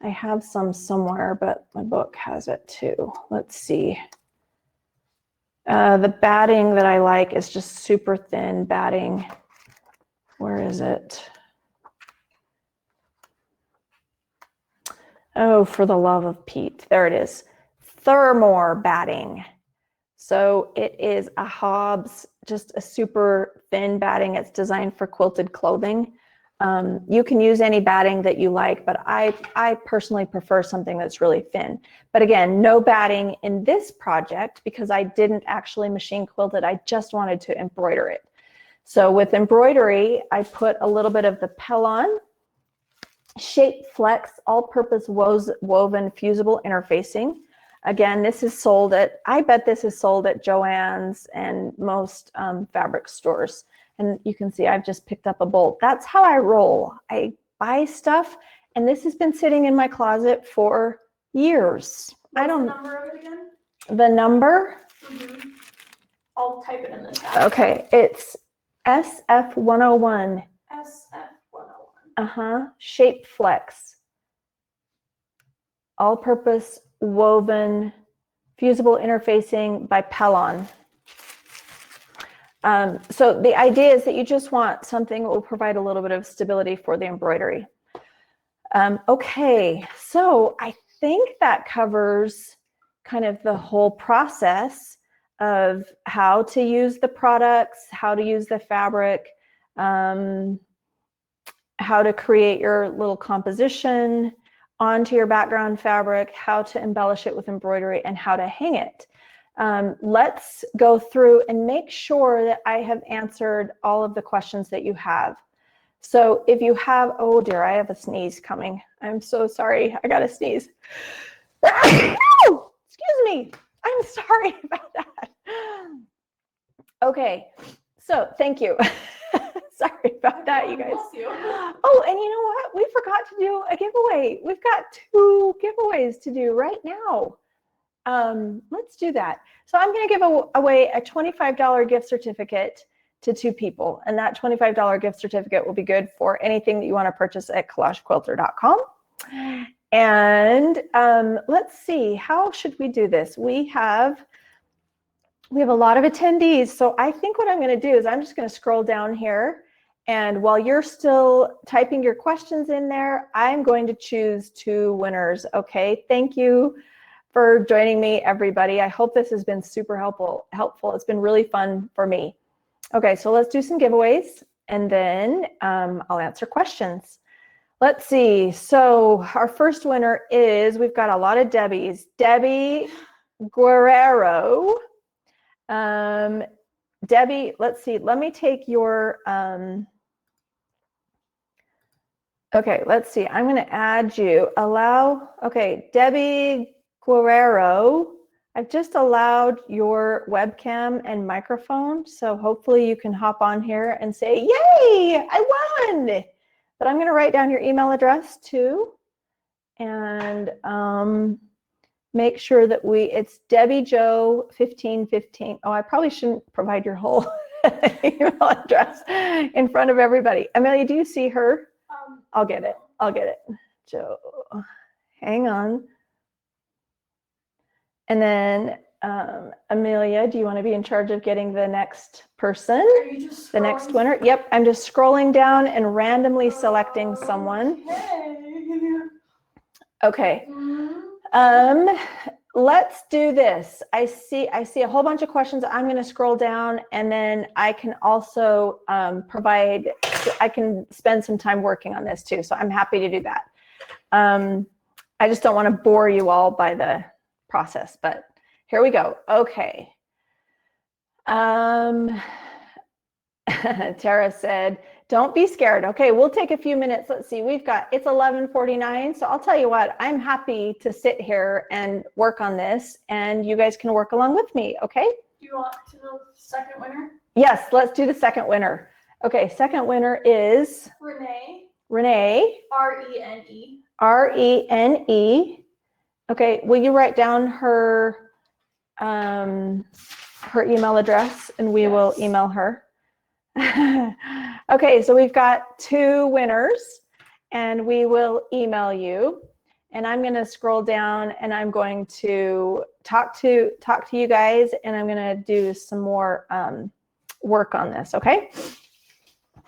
I have some somewhere, but my book has it too. Let's see. The batting that I like is just super thin batting. Where is it? Oh, for the love of Pete. There it is. Thermore batting. So it is a Hobbs, just a super thin batting. It's designed for quilted clothing. You can use any batting that you like, but I personally prefer something that's really thin. But again, no batting in this project because I didn't actually machine quilt it. I just wanted to embroider it. So with embroidery, I put a little bit of the Pellon Shape Flex all-purpose woven fusible interfacing. Again, this is sold at, I bet this is sold at Joann's and most fabric stores. And you can see I've just picked up a bolt. That's how I roll. I buy stuff, and this has been sitting in my closet for years. What's the number of it again? The number? Mm-hmm. I'll type it in the chat. Okay, it's SF101. SF101. Shape Flex. All-purpose woven fusible interfacing by Pellon. So the idea is that you just want something that will provide a little bit of stability for the embroidery. Okay, so I think that covers kind of the whole process of how to use the products, how to use the fabric, how to create your little composition onto your background fabric, how to embellish it with embroidery, and how to hang it. Let's go through and make sure that I have answered all of the questions that you have. So if you have, oh dear, I have a sneeze coming. I'm so sorry, I got a sneeze. Excuse me, I'm sorry about that. Okay, so thank you. Sorry about that, you guys. Oh, and you know what? We forgot to do a giveaway. We've got 2 giveaways to do right now. Let's do that. So I'm going to give away a $25 gift certificate to 2 people. And that $25 gift certificate will be good for anything that you want to purchase at collagequilter.com. And let's see, how should we do this? We have a lot of attendees. So I think what I'm going to do is I'm just going to scroll down here. And while you're still typing your questions in there, I'm going to choose 2 winners. Okay, thank you for joining me, everybody. I hope this has been super helpful. It's been really fun for me. Okay, so let's do some giveaways, and then I'll answer questions. Let's see. So our first winner is, we've got a lot of Debbies. Debbie Guerrero. Debbie, let's see. Let me take your, okay, let's see. I'm going to add you. Okay, Debbie Guerrero, I've just allowed your webcam and microphone, so hopefully you can hop on here and say, yay, I won. But I'm going to write down your email address too, and make sure that it's DebbieJo1515. Oh, I probably shouldn't provide your whole email address in front of everybody. Amelia, do you see her? I'll get it. Joe, hang on. And then Amelia, do you want to be in charge of getting the next person? The next winner? Yep, I'm just scrolling down and randomly selecting someone. Okay. Let's do this. I see a whole bunch of questions. I'm going to scroll down, and then I can also I can spend some time working on this too. So I'm happy to do that. I just don't want to bore you all by the process, but here we go. Okay. Tara said, don't be scared. Okay, we'll take a few minutes. Let's see, it's 11:49. So I'll tell you what, I'm happy to sit here and work on this, and you guys can work along with me, okay? Do you want to know the second winner? Yes, let's do the second winner. Okay, second winner is Renee. R-E-N-E. R-E-N-E. Okay, will you write down her email address, and we will email her. Okay, so we've got 2 winners, and we will email you. And I'm going to scroll down, and I'm going to talk to you guys, and I'm going to do some more work on this. Okay.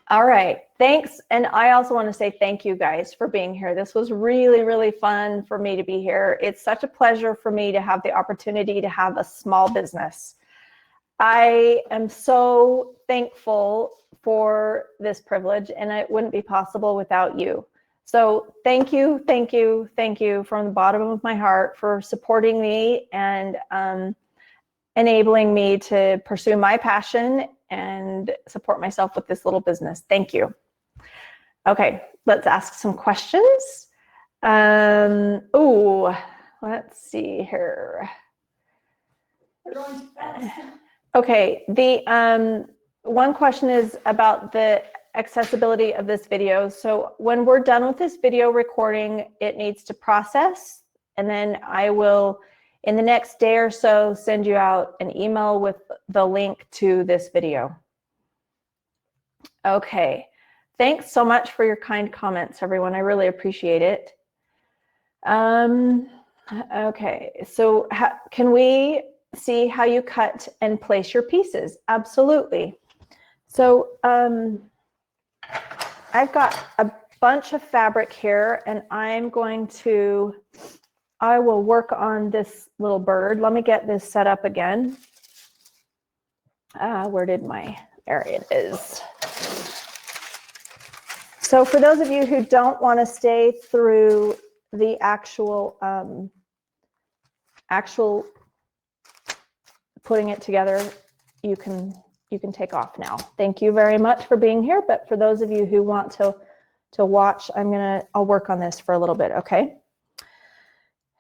All right. Thanks. And I also want to say thank you guys for being here. This was really, really fun for me to be here. It's such a pleasure for me to have the opportunity to have a small business. I am so thankful for this privilege, and it wouldn't be possible without you. So thank you, thank you, thank you from the bottom of my heart for supporting me and enabling me to pursue my passion and support myself with this little business. Thank you. Okay, let's ask some questions. Oh, let's see here. We're going too fast. Okay, the one question is about the accessibility of this video. So when we're done with this video recording, it needs to process, and then I will, in the next day or so, send you out an email with the link to this video. Okay, thanks so much for your kind comments, everyone. I really appreciate it. Okay, so can we see how you cut and place your pieces? Absolutely. So I've got a bunch of fabric here, and I will work on this little bird. Let me get this set up again. There it is. So for those of you who don't want to stay through the actual putting it together, you can take off now. Thank you very much for being here. But for those of you who want to watch, I'll work on this for a little bit, okay?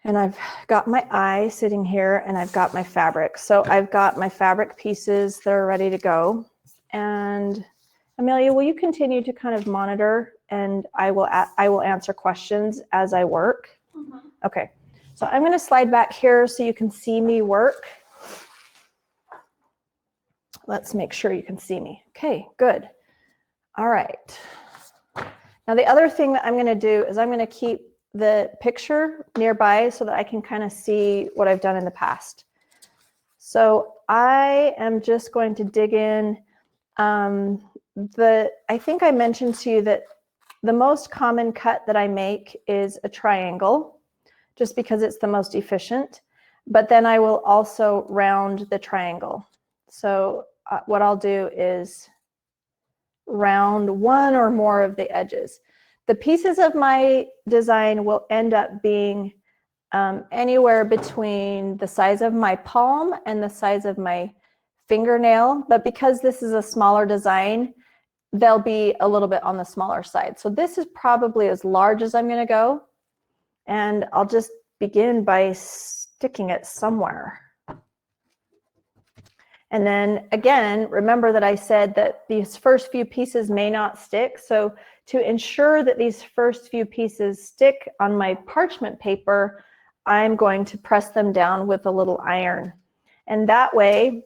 And I've got my eye sitting here, and I've got my fabric. So I've got my fabric pieces that are ready to go. And Amelia, will you continue to kind of monitor, and I will answer questions as I work? Mm-hmm. Okay. So I'm going to slide back here so you can see me work. Let's make sure you can see me. Okay, good. All right. Now the other thing that I'm going to do is I'm going to keep the picture nearby so that I can kind of see what I've done in the past. So I am just going to dig in. I think I mentioned to you that the most common cut that I make is a triangle, just because it's the most efficient. But then I will also round the triangle. So what I'll do is round one or more of the edges. The pieces of my design will end up being anywhere between the size of my palm and the size of my fingernail. But because this is a smaller design, they'll be a little bit on the smaller side. So this is probably as large as I'm going to go. And I'll just begin by sticking it somewhere. And then again, remember that I said that these first few pieces may not stick. So to ensure that these first few pieces stick on my parchment paper, I'm going to press them down with a little iron. And that way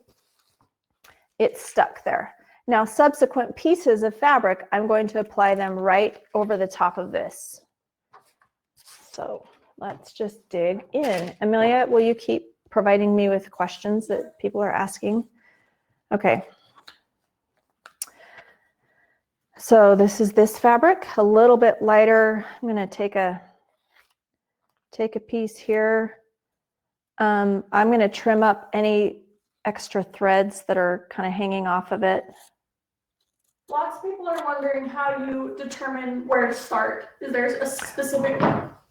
it's stuck there. Now, subsequent pieces of fabric, I'm going to apply them right over the top of this. So let's just dig in. Amelia, will you keep providing me with questions that people are asking? Okay. So this is this fabric, a little bit lighter. I'm going to take a piece here. I'm going to trim up any extra threads that are kind of hanging off of it. Lots of people are wondering how you determine where to start. Is there a specific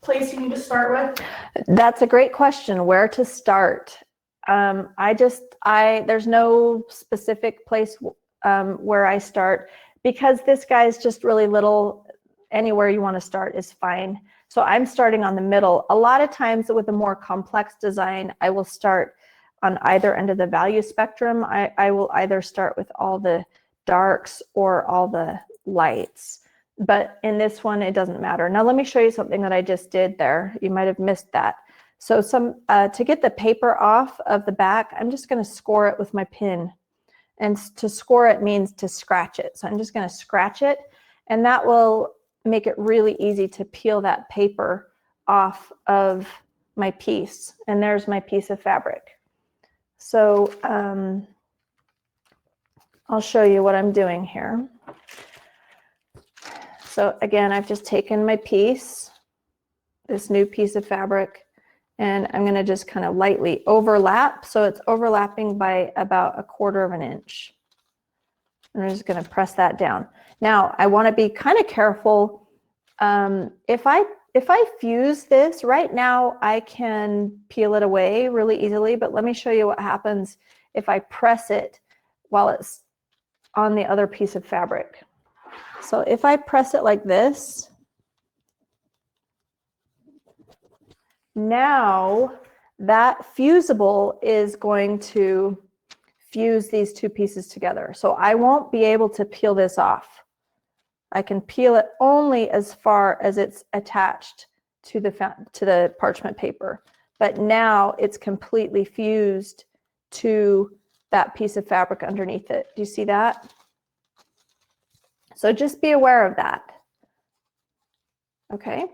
place you need to start with? That's a great question. Where to start? There's no specific place where I start, because this guy's just really little. Anywhere you want to start is fine. So I'm starting on the middle. A lot of times with a more complex design, I will start on either end of the value spectrum. I will either start with all the darks or all the lights. But in this one, it doesn't matter. Now let me show you something that I just did there. You might have missed that. So to get the paper off of the back, I'm just going to score it with my pin. And to score it means to scratch it. So I'm just going to scratch it, and that will make it really easy to peel that paper off of my piece. And there's my piece of fabric. So I'll show you what I'm doing here. So again, I've just taken my piece, this new piece of fabric, and I'm going to just kind of lightly overlap. So it's overlapping by about 1/4 of an inch. And I'm just going to press that down. Now I want to be kind of careful. If I fuse this right now, I can peel it away really easily, but let me show you what happens if I press it while it's on the other piece of fabric. So if I press it like this, now that fusible is going to fuse these two pieces together. So I won't be able to peel this off. I can peel it only as far as it's attached to the parchment paper. But now it's completely fused to that piece of fabric underneath it. Do you see that? So just be aware of that. Okay,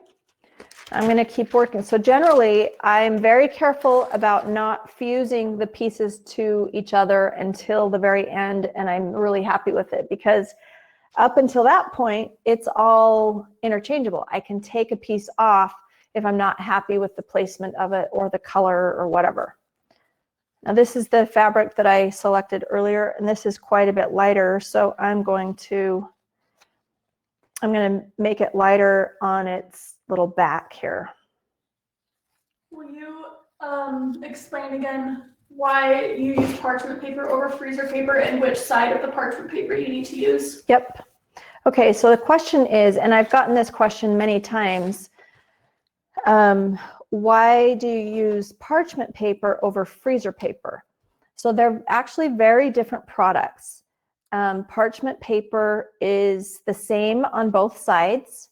I'm going to keep working. So generally, I'm very careful about not fusing the pieces to each other until the very end, and I'm really happy with it because up until that point, it's all interchangeable. I can take a piece off if I'm not happy with the placement of it or the color or whatever. Now this is the fabric that I selected earlier, and this is quite a bit lighter, so I'm going to make it lighter on its little back here. Will you explain again why you use parchment paper over freezer paper and which side of the parchment paper you need to use? Yep. Okay, so the question is, and I've gotten this question many times, why do you use parchment paper over freezer paper? So they're actually very different products. Parchment paper is the same on both sides,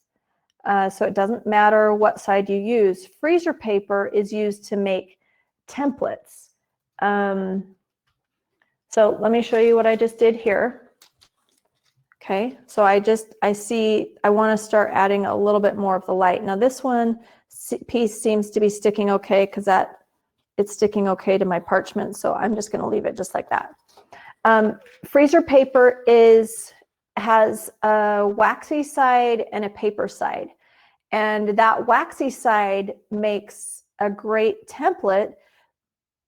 so it doesn't matter what side you use. Freezer paper is used to make templates. So let me show you what I just did here. Okay, so I want to start adding a little bit more of the light. Now this piece seems to be sticking okay because it's sticking okay to my parchment, so I'm just going to leave it just like that. Freezer paper has a waxy side and a paper side, and that waxy side makes a great template,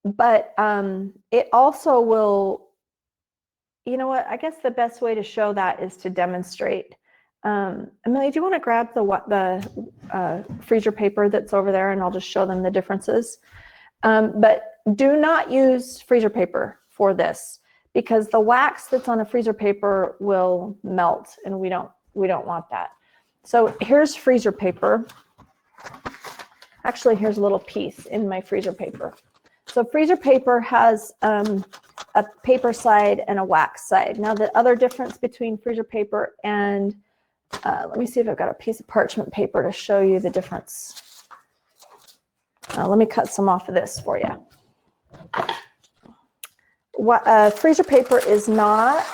but it also will, you know what, I guess the best way to show that is to demonstrate. Amelia, do you want to grab the freezer paper that's over there, and I'll just show them the differences. But do not use freezer paper for this, because the wax that's on a freezer paper will melt, and we don't want that. So here's freezer paper. Actually, here's a little piece in my freezer paper. So freezer paper has a paper side and a wax side. Now the other difference between freezer paper and, let me see if I've got a piece of parchment paper to show you the difference. Let me cut some off of this for you. Freezer paper is not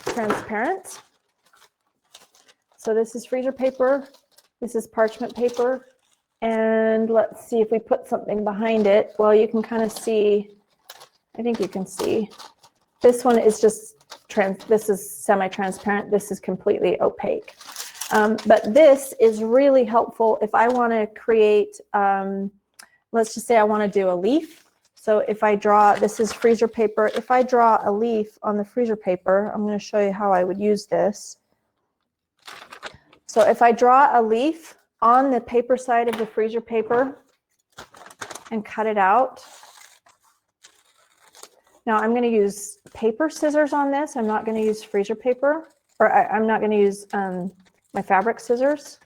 transparent. So this is freezer paper, this is parchment paper, and let's see if we put something behind it. Well, you can kind of see, I think you can see. This one is just this is semi-transparent, this is completely opaque. But this is really helpful if I want to create, let's just say I want to do a leaf. So if I draw, this is freezer paper. If I draw a leaf on the freezer paper, I'm going to show you how I would use this. So if I draw a leaf on the paper side of the freezer paper and cut it out. Now I'm going to use paper scissors on this. I'm not going to use freezer paper, or I'm not going to use my fabric scissors.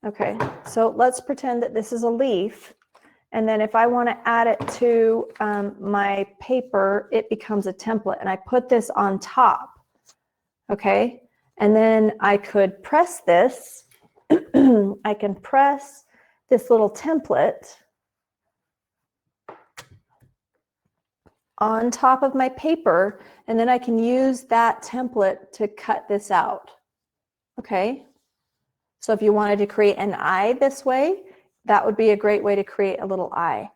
Okay, so let's pretend that this is a leaf, and then if I want to add it to my paper, it becomes a template, and I put this on top. Okay, and then I could press this. I can press this little template on top of my paper, and then I can use that template to cut this out. Okay, so if you wanted to create an eye this way, that would be a great way to create a little eye.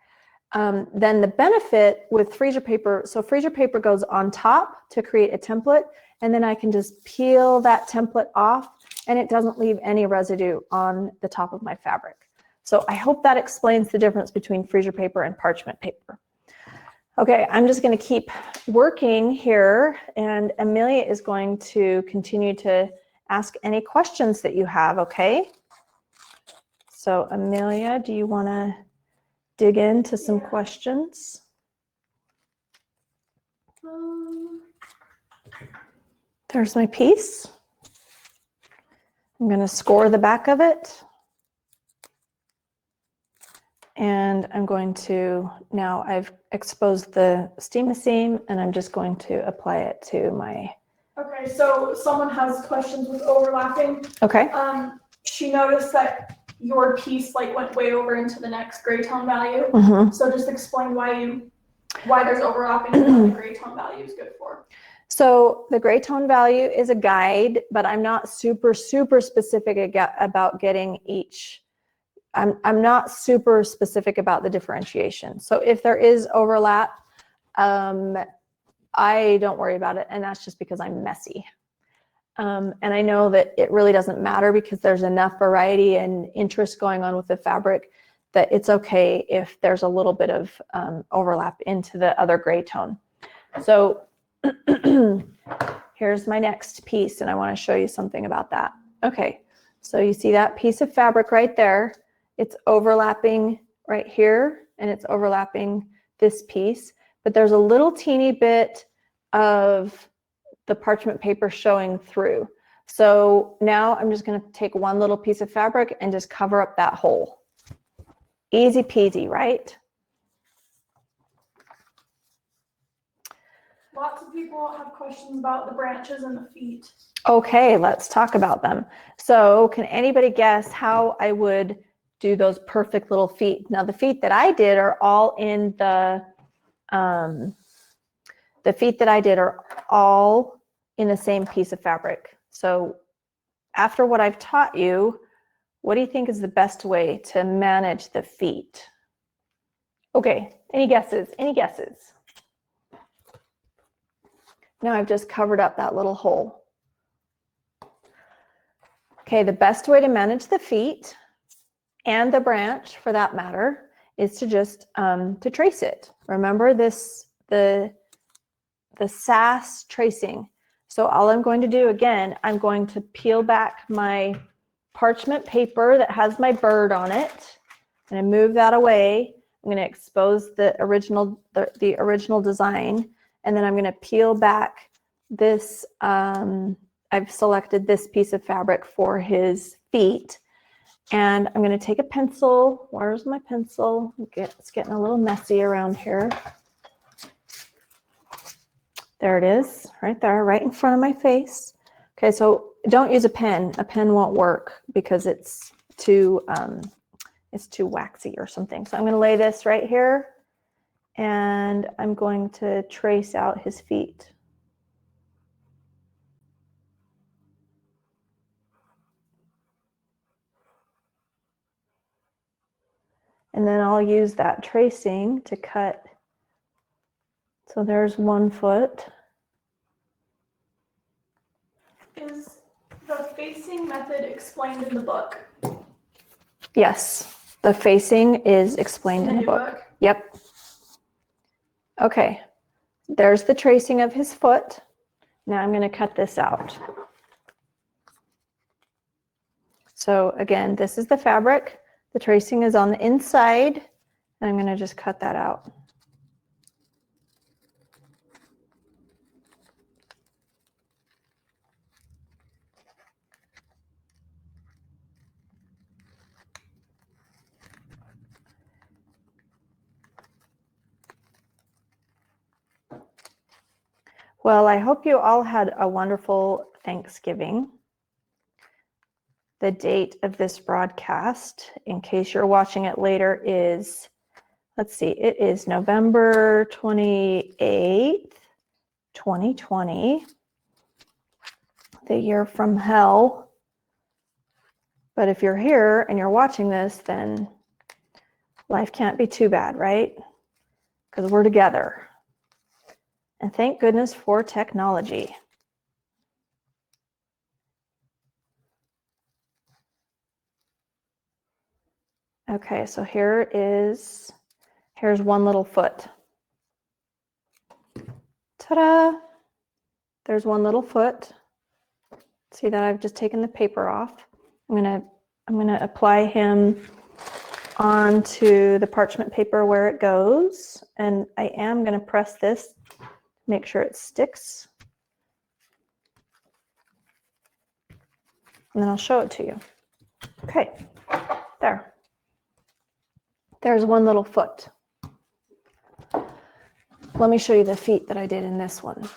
Then the benefit with freezer paper, so freezer paper goes on top to create a template, and then I can just peel that template off and it doesn't leave any residue on the top of my fabric. So I hope that explains the difference between freezer paper and parchment paper. Okay, I'm just going to keep working here, and Amelia is going to continue to ask any questions that you have, okay? So Amelia, do you want to dig into some questions? There's my piece. I'm going to score the back of it. And I'm going to, now I've exposed the steam seam, and I'm just going to apply it to my... Okay, so someone has questions with overlapping. Okay. She noticed that your piece like went way over into the next gray tone value. Mm-hmm. So just explain why there's overlapping and what the gray tone value is good for. So the gray tone value is a guide, but I'm not super specific about getting each. I'm not super specific about the differentiation. So if there is overlap, I don't worry about it, and that's just because I'm messy. And I know that it really doesn't matter because there's enough variety and interest going on with the fabric that it's okay if there's a little bit of overlap into the other gray tone. So here's my next piece, and I want to show you something about that. Okay, so you see that piece of fabric right there? It's overlapping right here, and it's overlapping this piece, but there's a little teeny bit of the parchment paper showing through. So now I'm just going to take one little piece of fabric and just cover up that hole. Easy peasy, right? Lots of people have questions about the branches and the feet. Okay, let's talk about them. So can anybody guess how I would do those perfect little feet? Now the feet that I did are all in the feet that I did are all in the same piece of fabric. So after what I've taught you, what do you think is the best way to manage the feet? Okay, any guesses? Any guesses? Now I've just covered up that little hole. Okay, the best way to manage the feet and the branch, for that matter, is to just to trace it. Remember this, the SAS tracing. So all I'm going to do, again, I'm going to peel back my parchment paper that has my bird on it, and I move that away. I'm going to expose the original design, and then I'm going to peel back this. I've selected this piece of fabric for his feet, and I'm going to take a pencil. Where's my pencil? It's getting a little messy around here. There it is, right there, right in front of my face. Okay, so don't use a pen. A pen won't work because it's too waxy or something. So I'm going to lay this right here, and I'm going to trace out his feet. And then I'll use that tracing to cut. So there's 1 foot. Is the facing method explained in the book? Yes, the facing is explained in the book. Yep. Okay, there's the tracing of his foot. Now I'm going to cut this out. So again, this is the fabric. The tracing is on the inside, and I'm going to just cut that out. Well, I hope you all had a wonderful Thanksgiving. The date of this broadcast, in case you're watching it later, is let's see, it is November 28th, 2020, the year from hell. But if you're here and you're watching this, then life can't be too bad, right? Because we're together. And thank goodness for technology. Okay, so here's one little foot. Ta-da! There's one little foot. See that I've just taken the paper off. I'm gonna apply him onto the parchment paper where it goes, and I am gonna press this, make sure it sticks, and then I'll show it to you. Okay, there. There's one little foot. Let me show you the feet that I did in this one.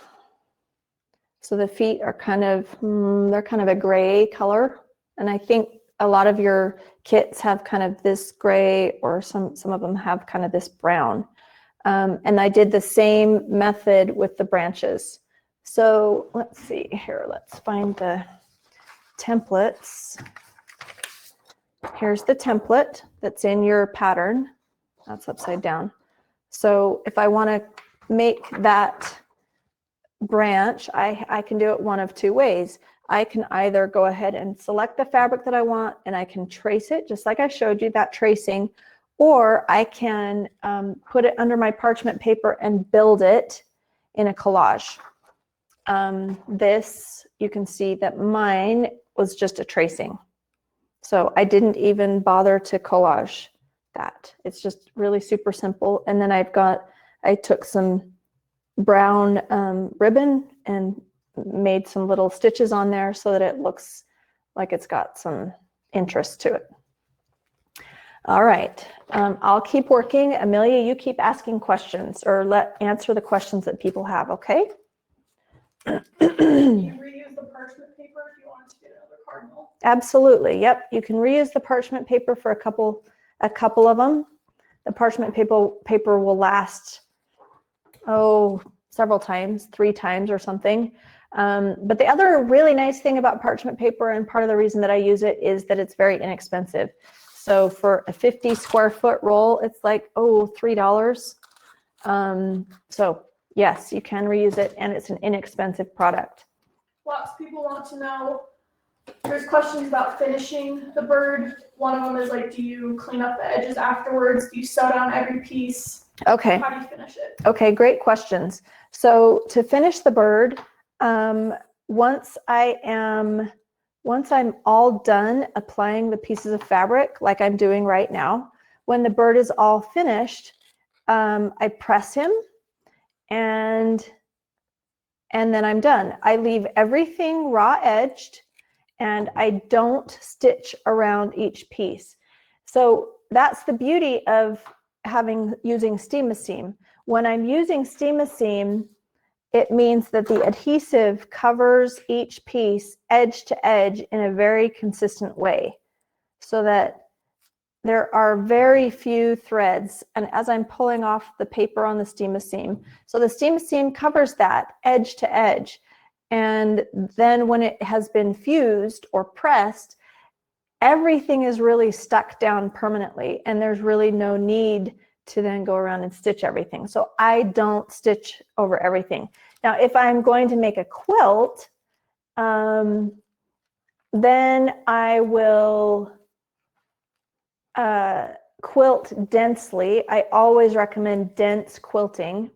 So the feet are kind of, they're kind of a gray color. And I think a lot of your kits have kind of this gray, or some of them have kind of this brown. And I did the same method with the branches. So let's see here, let's find the templates. Here's the template that's in your pattern. That's upside down. So if I want to make that branch, I can do it one of two ways. I can either go ahead and select the fabric that I want, and I can trace it just like I showed you, that tracing, or I can put it under my parchment paper and build it in a collage. This, you can see that mine was just a tracing. So I didn't even bother to collage that. It's just really super simple. And then I took some brown ribbon and made some little stitches on there so that it looks like it's got some interest to it. All right, I'll keep working. Amelia, you keep asking questions, or answer the questions that people have, okay? You reuse the parchment paper if you want to get another cardinal. Absolutely, yep. You can reuse the parchment paper for a couple of them. The parchment paper will last, several times, 3 times or something. But the other really nice thing about parchment paper, and part of the reason that I use it, is that it's very inexpensive. So for a 50 square foot roll, it's like, $3. So yes, you can reuse it, and it's an inexpensive product. Lots of people want to know, there's questions about finishing the bird. One of them is like, do you clean up the edges afterwards? Do you sew down every piece? Okay. How do you finish it? Okay, great questions. So to finish the bird, once I'm all done applying the pieces of fabric, like I'm doing right now, when the bird is all finished, I press him, and then I'm done. I leave everything raw edged, and I don't stitch around each piece. So that's the beauty of using Steam-A-Seam. When I'm using Steam-A-Seam, it means that the adhesive covers each piece edge to edge in a very consistent way, so that there are very few threads. And as I'm pulling off the paper on the Steam-A-Seam, so the Steam-A-Seam covers that edge to edge. And then when it has been fused or pressed, everything is really stuck down permanently, and there's really no need to then go around and stitch everything. So I don't stitch over everything. Now, if I'm going to make a quilt, then I will quilt densely. I always recommend dense quilting.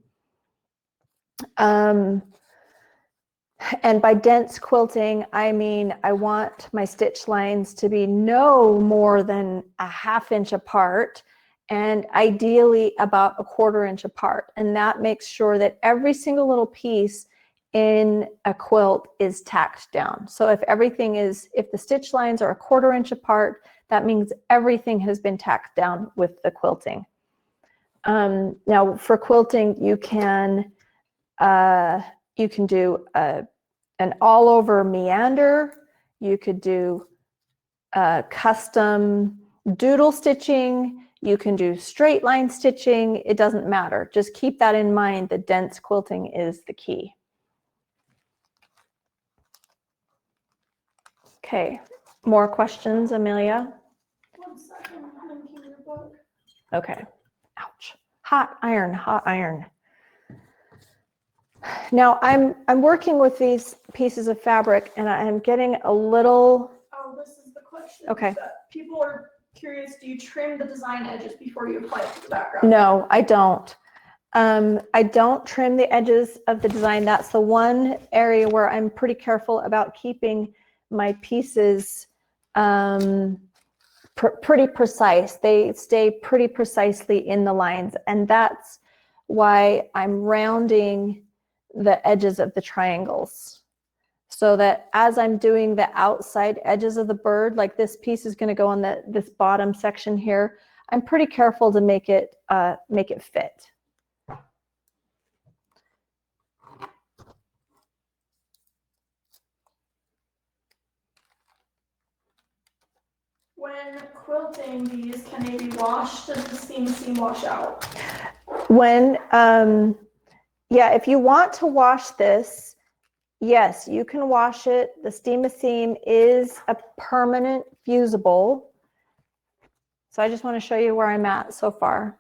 And by dense quilting, I mean I want my stitch lines to be no more than a ½ inch apart, and ideally about a ¼ inch apart. And that makes sure that every single little piece in a quilt is tacked down. So if the stitch lines are a ¼ inch apart, that means everything has been tacked down with the quilting. Now for quilting, you can do an all over meander. You could do custom doodle stitching. You can do straight line stitching. It doesn't matter. Just keep that in mind. The dense quilting is the key. Okay, more questions, Amelia? 1 second, I'm looking at your book. Okay. Ouch. Hot iron, hot iron. Now I'm working with these pieces of fabric and I'm getting a little. Oh, this is the question. Okay. That people are curious, do you trim the design edges before you apply it to the background? No, I don't. I don't trim the edges of the design. That's the one area where I'm pretty careful about keeping my pieces pretty precise. They stay pretty precisely in the lines, and that's why I'm rounding the edges of the triangles, so that as I'm doing the outside edges of the bird, like this piece is going to go on this bottom section here, I'm pretty careful to make it fit. When quilting these, can they be washed? Does the seam wash out? When, yeah, if you want to wash this, yes, you can wash it. The steam seam is a permanent fusible. So I just want to show you where I'm at so far.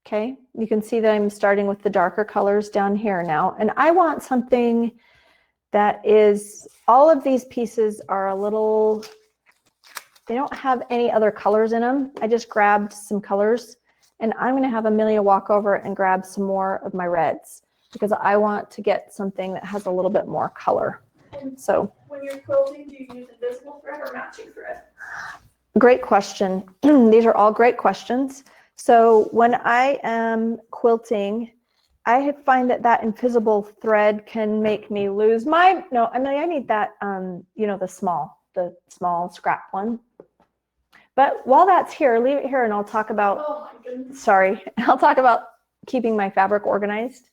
Okay, you can see that I'm starting with the darker colors down here now. And I want something that is, all of these pieces are a little, they don't have any other colors in them. I just grabbed some colors, and I'm going to have Amelia walk over and grab some more of my reds because I want to get something that has a little bit more color. And so when you're quilting, do you use invisible thread or matching thread? Great question. These are all great questions. So when I am quilting, I find that invisible thread can make me lose my, no, Amelia, I need that, you know, the small scrap one. But while that's here, leave it here and I'll talk about, oh my goodness. Sorry, I'll talk about keeping my fabric organized.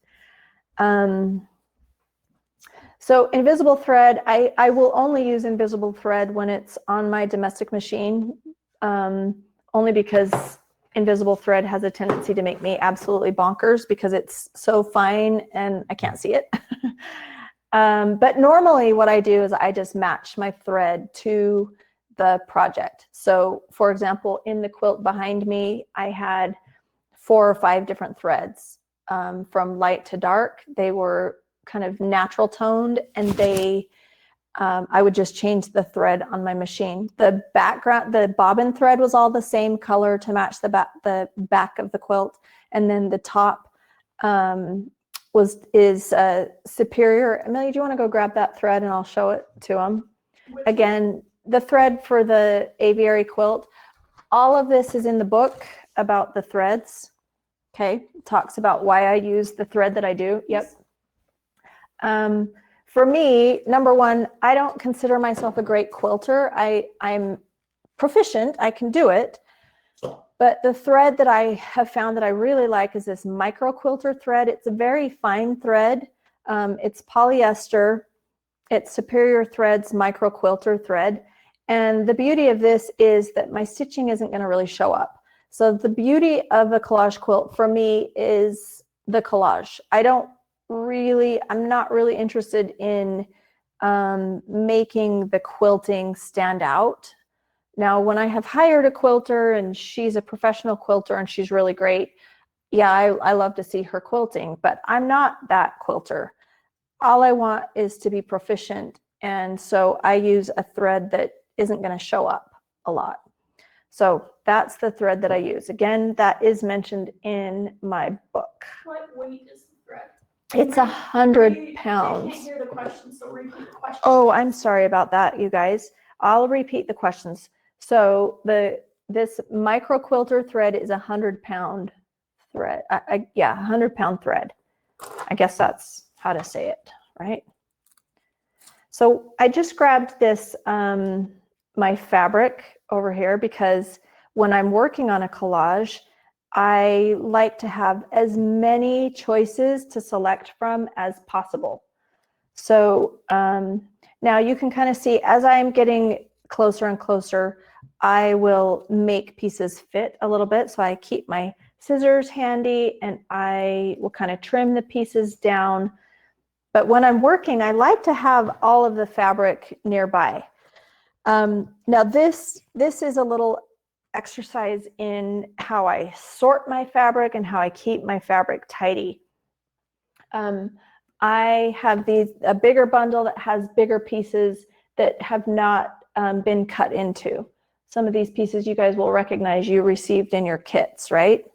So invisible thread, I will only use invisible thread when it's on my domestic machine, only because invisible thread has a tendency to make me absolutely bonkers because it's so fine and I can't see it. But normally what I do is I just match my thread to the project. So for example, in the quilt behind me, I had 4 or 5 different threads, from light to dark. They were kind of natural toned, and they, I would just change the thread on my machine. The background, the bobbin thread was all the same color to match the back of the quilt. And then the top is superior. Amelia, do you want to go grab that thread and I'll show it to them? Again, the thread for the aviary quilt, all of this is in the book about the threads. Okay, it talks about why I use the thread that I do. Yep. For me, number one, I don't consider myself a great quilter. I'm proficient, I can do it. But the thread that I have found that I really like is this micro quilter thread. It's a very fine thread. It's polyester. It's Superior Threads micro quilter thread. And the beauty of this is that my stitching isn't going to really show up. So the beauty of a collage quilt for me is the collage. I'm not really interested in making the quilting stand out. Now, when I have hired a quilter and she's a professional quilter and she's really great, yeah, I love to see her quilting, but I'm not that quilter. All I want is to be proficient. And so I use a thread that isn't going to show up a lot. So that's the thread that I use. Again, that is mentioned in my book. What weight is the thread? It's 100 pounds. I can't hear the question, so repeat the question. Oh, I'm sorry about that, you guys. I'll repeat the questions. So this micro quilter thread is 100-pound thread. Yeah, 100-pound thread. I guess that's how to say it, right? So I just grabbed this, my fabric over here, because when I'm working on a collage, I like to have as many choices to select from as possible. So now you can kind of see as I'm getting closer and closer, I will make pieces fit a little bit. So I keep my scissors handy and I will kind of trim the pieces down. But when I'm working, I like to have all of the fabric nearby. Now this is a little exercise in how I sort my fabric and how I keep my fabric tidy. I have a bigger bundle that has bigger pieces that have not been cut into. Some of these pieces you guys will recognize you received in your kits, right?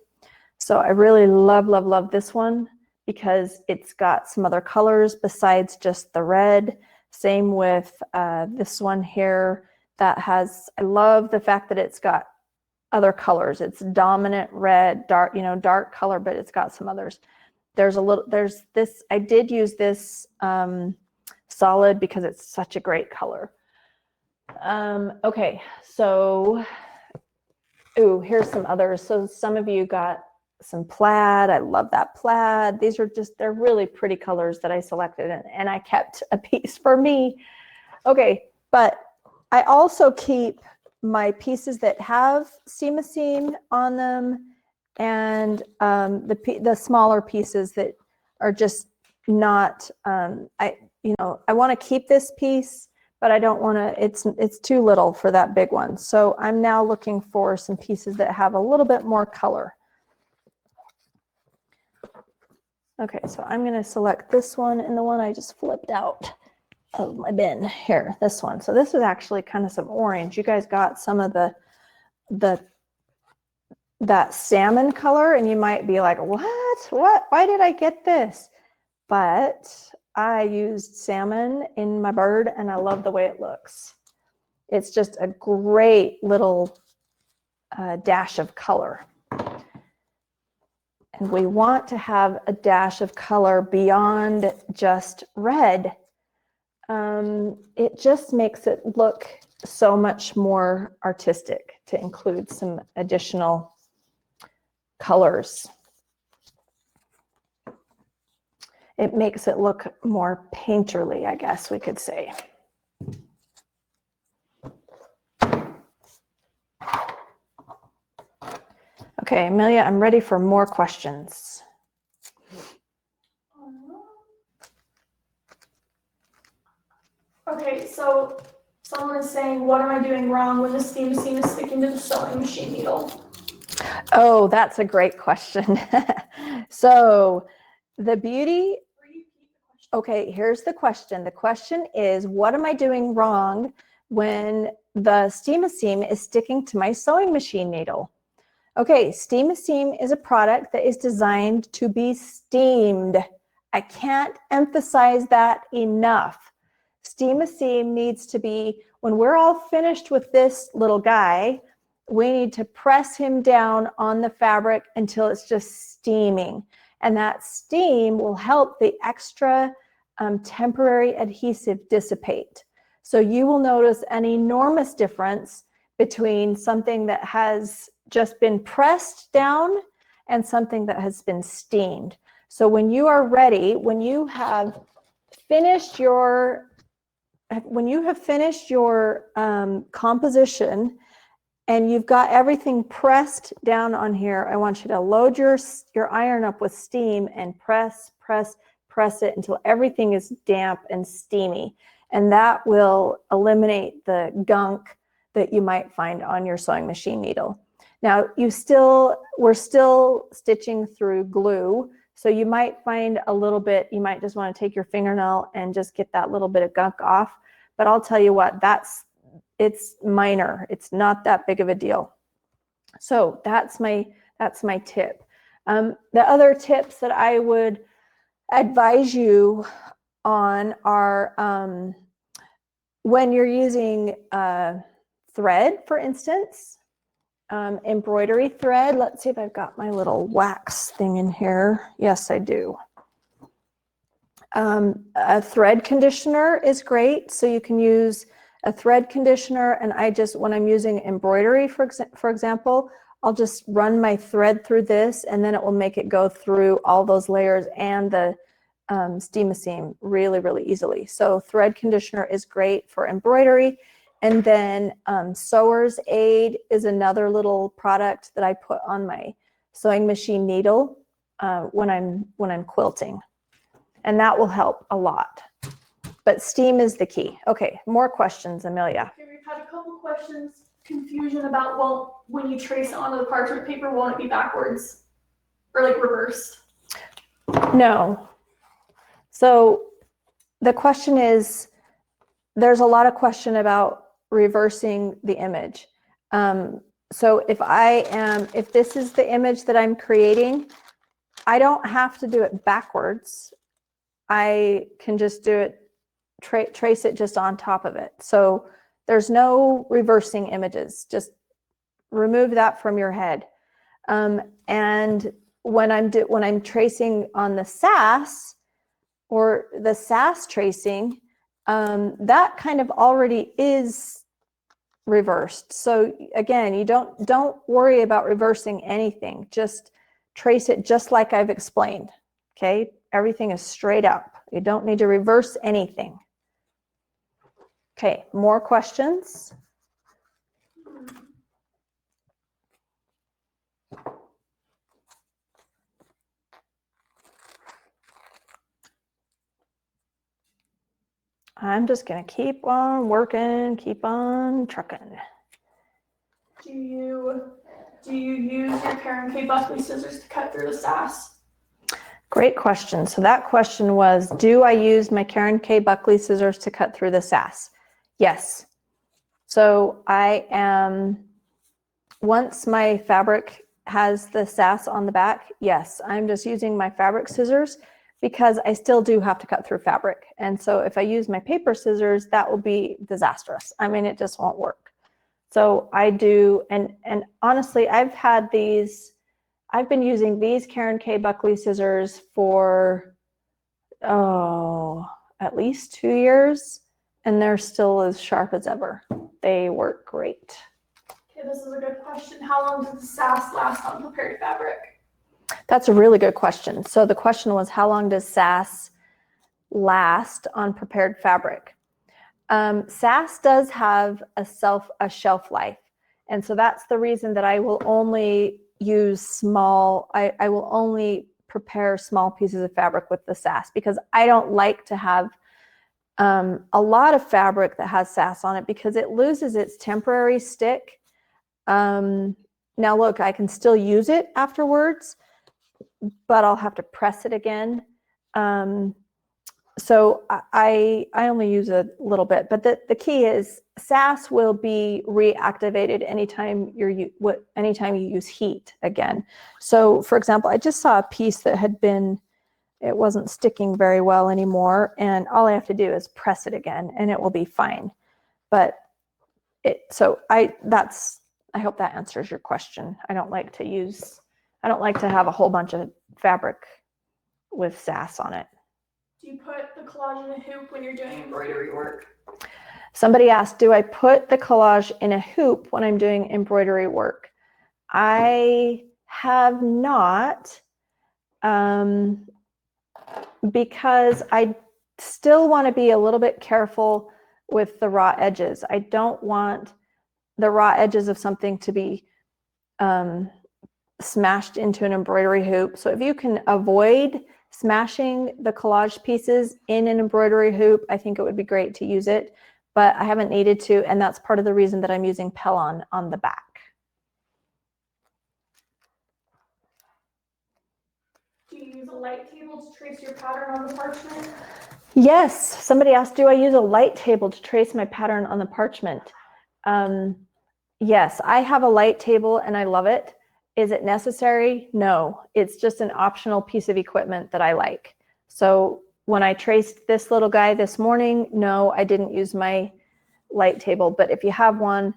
So I really love, love, love this one because it's got some other colors besides just the red. Same with this one here that has, I love the fact that it's got other colors. It's dominant red, dark, dark color, but it's got some others. There's this, I did use this solid because it's such a great color. Okay, so, here's some others. So some of you got some plaid. I love that plaid. These are they're really pretty colors that I selected and I kept a piece for me. Okay, but I also keep my pieces that have seam on them and the smaller pieces that are just not, I want to keep this piece, but I don't want to, it's too little for that big one. So I'm now looking for some pieces that have a little bit more color. Okay, so I'm going to select this one and the one I just flipped out of my bin here, this one. So this is actually kind of some orange. You guys got some of that salmon color and you might be like, what, why did I get this? But I used salmon in my bird and I love the way it looks. It's just a great little dash of color. And we want to have a dash of color beyond just red. It just makes it look so much more artistic to include some additional colors. It makes it look more painterly, I guess we could say. Okay, Amelia, I'm ready for more questions. Okay, so someone is saying, what am I doing wrong when the steam seam is sticking to the sewing machine needle? Oh, that's a great question. So the beauty, okay, here's the question. The question is, what am I doing wrong when the steam is sticking to my sewing machine needle? Okay, steam is a product that is designed to be steamed. I can't emphasize that enough. Steam needs to be, when we're all finished with this little guy, we need to press him down on the fabric until it's just steaming. And that steam will help the extra temporary adhesive dissipate. So you will notice an enormous difference between something that has just been pressed down and something that has been steamed. So when you are ready, when you have finished your composition and you've got everything pressed down on here, I want you to load your iron up with steam and press it until everything is damp and steamy. And that will eliminate the gunk that you might find on your sewing machine needle. Now, we're still stitching through glue, so you might find a little bit, you might just want to take your fingernail and just get that little bit of gunk off. But I'll tell you what, it's minor. It's not that big of a deal. So that's my tip. The other tips that I would advise you on are when you're using thread, for instance, embroidery thread. Let's see if I've got my little wax thing in here. Yes, I do. A thread conditioner is great. So you can use a thread conditioner, and when I'm using embroidery, for example, I'll just run my thread through this and then it will make it go through all those layers and the seam really, really easily. So thread conditioner is great for embroidery. And then Sewer's Aid is another little product that I put on my sewing machine needle when I'm quilting. And that will help a lot. But steam is the key. Okay, more questions, Amelia. Okay, we've had a couple questions, confusion about, well, when you trace it onto the parchment paper, won't it be backwards or like reversed? No. So the question is, there's a lot of question about reversing the image. So if this is the image that I'm creating, I don't have to do it backwards. I can just do it, trace it just on top of it. So there's no reversing images. Just remove that from your head. And when I'm tracing on the SAS or the SAS tracing, that kind of already is reversed. So again, you don't worry about reversing anything. Just trace it just like I've explained. Okay, everything is straight up. You don't need to reverse anything. Okay, more questions? I'm just going to keep on working, keep on trucking. Do you use your Karen K. Buckley scissors to cut through the SAS? Great question. So that question was, do I use my Karen K. Buckley scissors to cut through the SAS? Yes. So once my fabric has the SAS on the back, yes, I'm just using my fabric scissors because I still do have to cut through fabric. And so if I use my paper scissors, that will be disastrous. I mean, it just won't work. So I do, and honestly, I've been using these Karen K. Buckley scissors for, at least 2 years, and they're still as sharp as ever. They work great. Okay, this is a good question. How long does the SAS last on prepared fabric? That's a really good question. So the question was, how long does SAS last on prepared fabric? SAS does have a shelf life. And so that's the reason that I will only use I will only prepare small pieces of fabric with the SAS, because I don't like to have a lot of fabric that has SAS on it, because it loses its temporary stick. Now look, I can still use it afterwards, but I'll have to press it again. So I only use a little bit, but the key is SAS will be reactivated anytime you use heat again. So for example, I just saw a piece that it wasn't sticking very well anymore, and all I have to do is press it again and it will be fine. But I hope that answers your question. I don't like to have a whole bunch of fabric with SAS on it. Do you put the collage in a hoop when you're doing embroidery work? Somebody asked, do I put the collage in a hoop when I'm doing embroidery work? I have not, because I still want to be a little bit careful with the raw edges. I don't want the raw edges of something to be smashed into an embroidery hoop. So if you can avoid smashing the collage pieces in an embroidery hoop, I think it would be great to use it, but I haven't needed to, and that's part of the reason that I'm using Pellon on the back. Do you use a light table to trace your pattern on the parchment? Yes, somebody asked, do I use a light table to trace my pattern on the parchment? Yes, I have a light table and I love it. Is it necessary? No, it's just an optional piece of equipment that I like. So when I traced this little guy this morning, no, I didn't use my light table, but if you have one,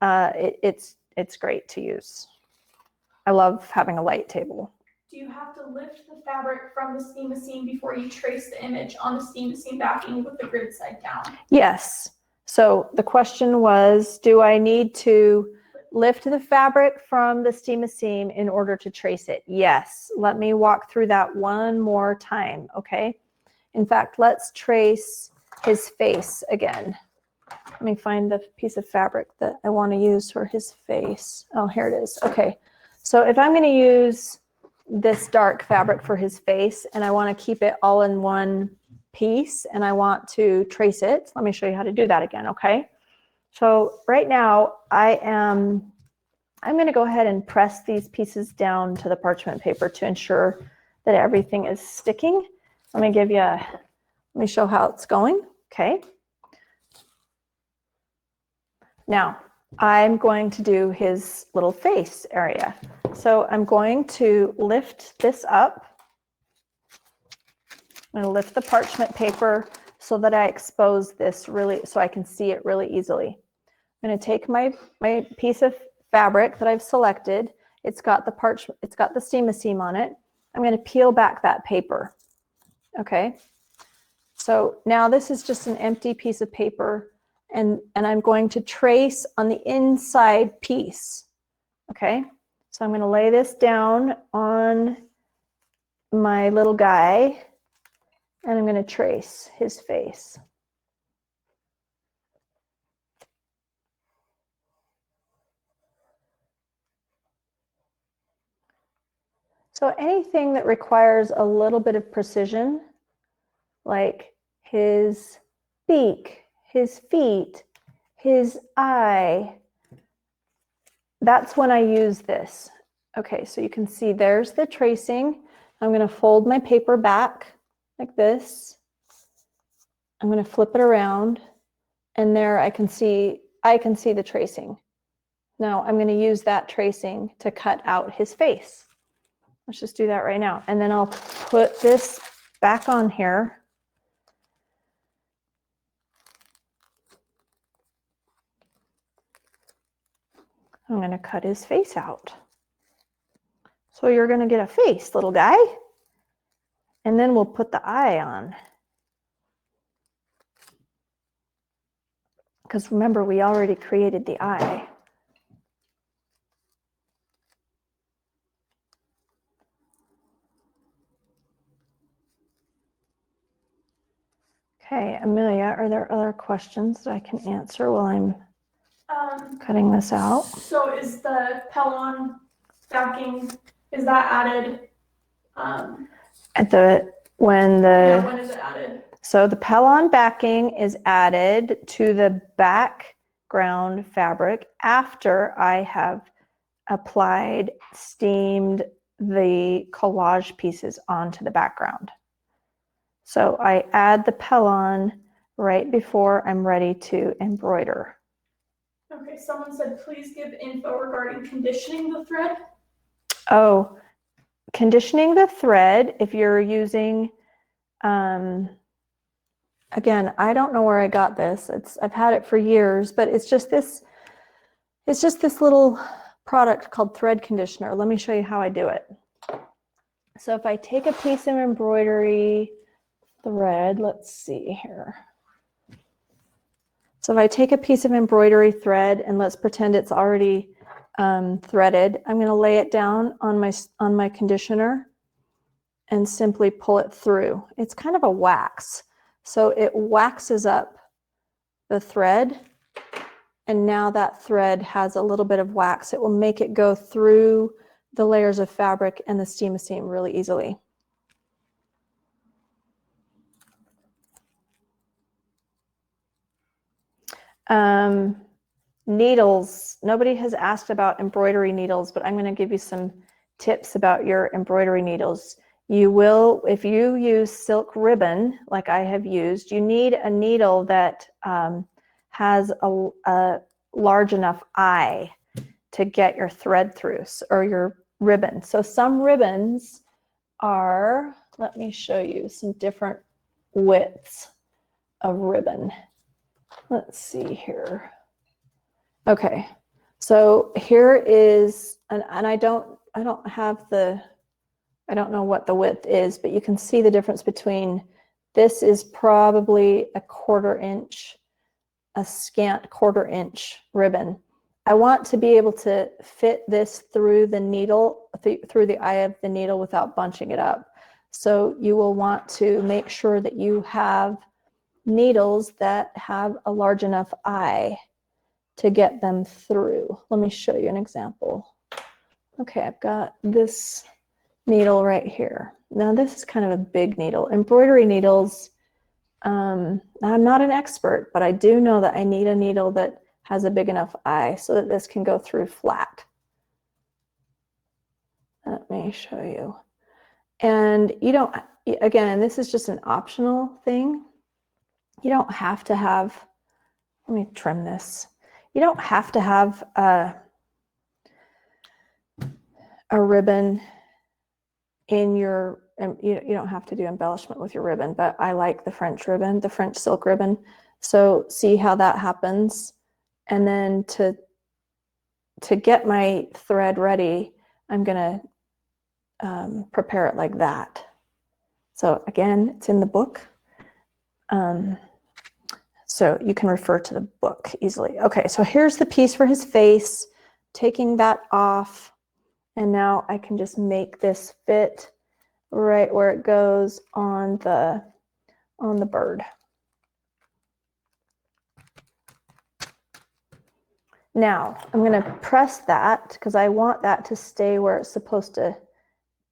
it's great to use. I love having a light table. Do you have to lift the fabric from the steam machine before you trace the image on the steam machine backing with the grid side down? Yes. So the question was, do I need to lift the fabric from the steam seam in order to trace it? Yes. Let me walk through that one more time, okay? In fact, let's trace his face again. Let me find the piece of fabric that I want to use for his face. Oh, here it is. Okay. So if I'm going to use this dark fabric for his face and I want to keep it all in one piece and I want to trace it, let me show you how to do that again. Okay. So right now I'm going to go ahead and press these pieces down to the parchment paper to ensure that everything is sticking. Let me show how it's going. Okay. Now I'm going to do his little face area. So I'm going to lift this up. I'm going to lift the parchment paper so that I expose this so I can see it really easily. I'm going to take my piece of fabric that I've selected. It's got the seam on it. I'm going to peel back that paper. Okay. So now this is just an empty piece of paper and I'm going to trace on the inside piece. Okay. So I'm going to lay this down on my little guy and I'm going to trace his face. So anything that requires a little bit of precision, like his beak, his feet, his eye, that's when I use this. Okay, so you can see there's the tracing. I'm going to fold my paper back like this. I'm going to flip it around and there I can see the tracing. Now I'm going to use that tracing to cut out his face. Let's just do that right now. And then I'll put this back on here. I'm going to cut his face out. So you're going to get a face, little guy. And then we'll put the eye on. Because remember, we already created the eye. Okay, Amelia, are there other questions that I can answer while I'm cutting this out? So is the Pellon backing, is that added? When is it added? So the Pellon backing is added to the background fabric after I have applied, steamed the collage pieces onto the background. So I add the Pellon right before I'm ready to embroider. Okay, someone said, please give info regarding conditioning the thread. Oh, conditioning the thread, if you're using, again, I don't know where I got this. I've had it for years, but it's just this little product called thread conditioner. Let me show you how I do it. So if I take a piece of embroidery thread, let's see here. So if I take a piece of embroidery thread and let's pretend it's already threaded, I'm going to lay it down on my conditioner and simply pull it through. It's kind of a wax. So it waxes up the thread, and now that thread has a little bit of wax. It will make it go through the layers of fabric and the seam really easily. Needles. Nobody has asked about embroidery needles, but I'm going to give you some tips about your embroidery needles. You will, if you use silk ribbon, like I have used, you need a needle that has a large enough eye to get your thread through, or your ribbon. So some ribbons are, let me show you some different widths of ribbon. Let's see here. Okay, so here is, and I don't know what the width is, but you can see the difference between, this is probably a scant quarter inch ribbon. I want to be able to fit this through the needle, through the eye of the needle without bunching it up. So you will want to make sure that you have needles that have a large enough eye to get them through. Let me show you an example. Okay, I've got this needle right here. Now this is kind of a big needle. Embroidery needles, I'm not an expert, but I do know that I need a needle that has a big enough eye so that this can go through flat. Let me show you. And you don't, again, this is just an optional thing. You don't have to have, let me trim this. You don't have to have a ribbon in your, you don't have to do embellishment with your ribbon, but I like the French ribbon, the French silk ribbon. So see how that happens. And then to get my thread ready, I'm gonna prepare it like that. So again, it's in the book. So you can refer to the book easily. Okay, so here's the piece for his face, taking that off. And now I can just make this fit right where it goes on the bird. Now I'm going to press that because I want that to stay where it's supposed to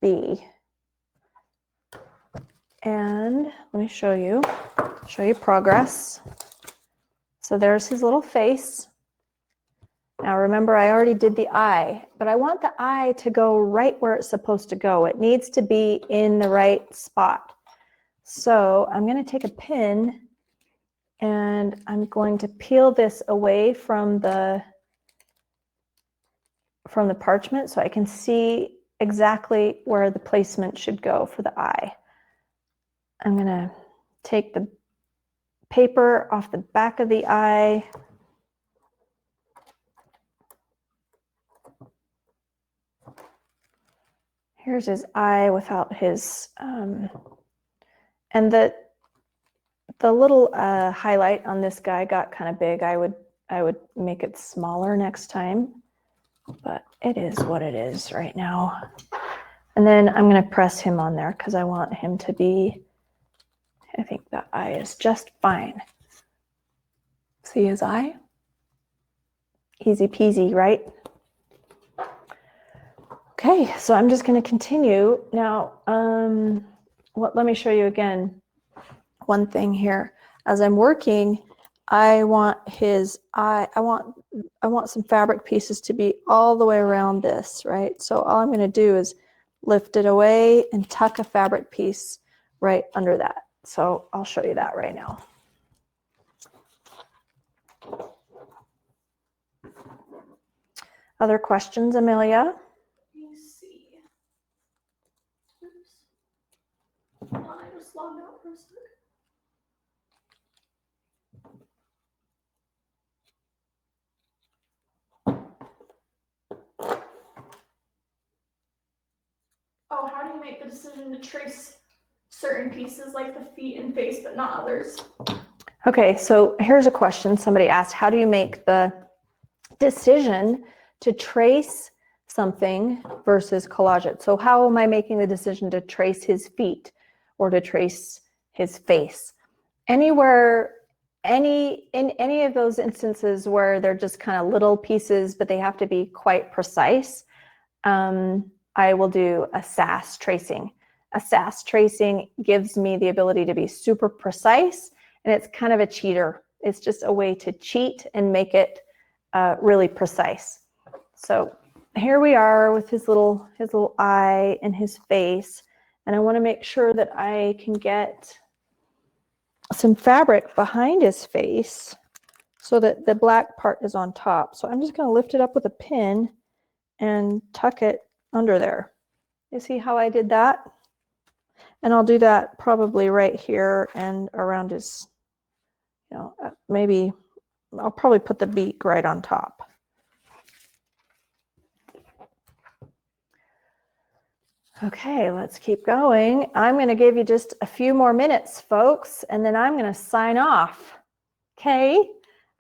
be. And let me show you progress. So there's his little face. Now remember, I already did the eye, but I want the eye to go right where it's supposed to go. It needs to be in the right spot. So I'm going to take a pin and I'm going to peel this away from the parchment so I can see exactly where the placement should go for the eye. I'm going to take the paper off the back of the eye. Here's his eye without his, and the little highlight on this guy got kind of big. I would make it smaller next time, but it is what it is right now. And then I'm going to press him on there because I want him to be, I think that eye is just fine. See his eye? Easy peasy, right? Okay, so I'm just going to continue. Now, let me show you again one thing here. As I'm working, I want his eye, I want some fabric pieces to be all the way around this, right? So all I'm going to do is lift it away and tuck a fabric piece right under that. So I'll show you that right now. Other questions, Amelia? Let me see. Oops. I just logged out for a second. Oh, how do you make the decision to trace certain pieces like the feet and face, but not others? Okay, so here's a question somebody asked. How do you make the decision to trace something versus collage it? So how am I making the decision to trace his feet or to trace his face? Anywhere, in any of those instances where they're just kind of little pieces, but they have to be quite precise, I will do a SAS tracing. A SAS tracing gives me the ability to be super precise, and it's kind of a cheater. It's just a way to cheat and make it really precise. So here we are with his little eye and his face, and I want to make sure that I can get some fabric behind his face so that the black part is on top. So I'm just going to lift it up with a pin and tuck it under there. You see how I did that? And I'll do that probably right here and around his, maybe I'll probably put the beak right on top. Okay, let's keep going. I'm going to give you just a few more minutes, folks, and then I'm going to sign off. Okay?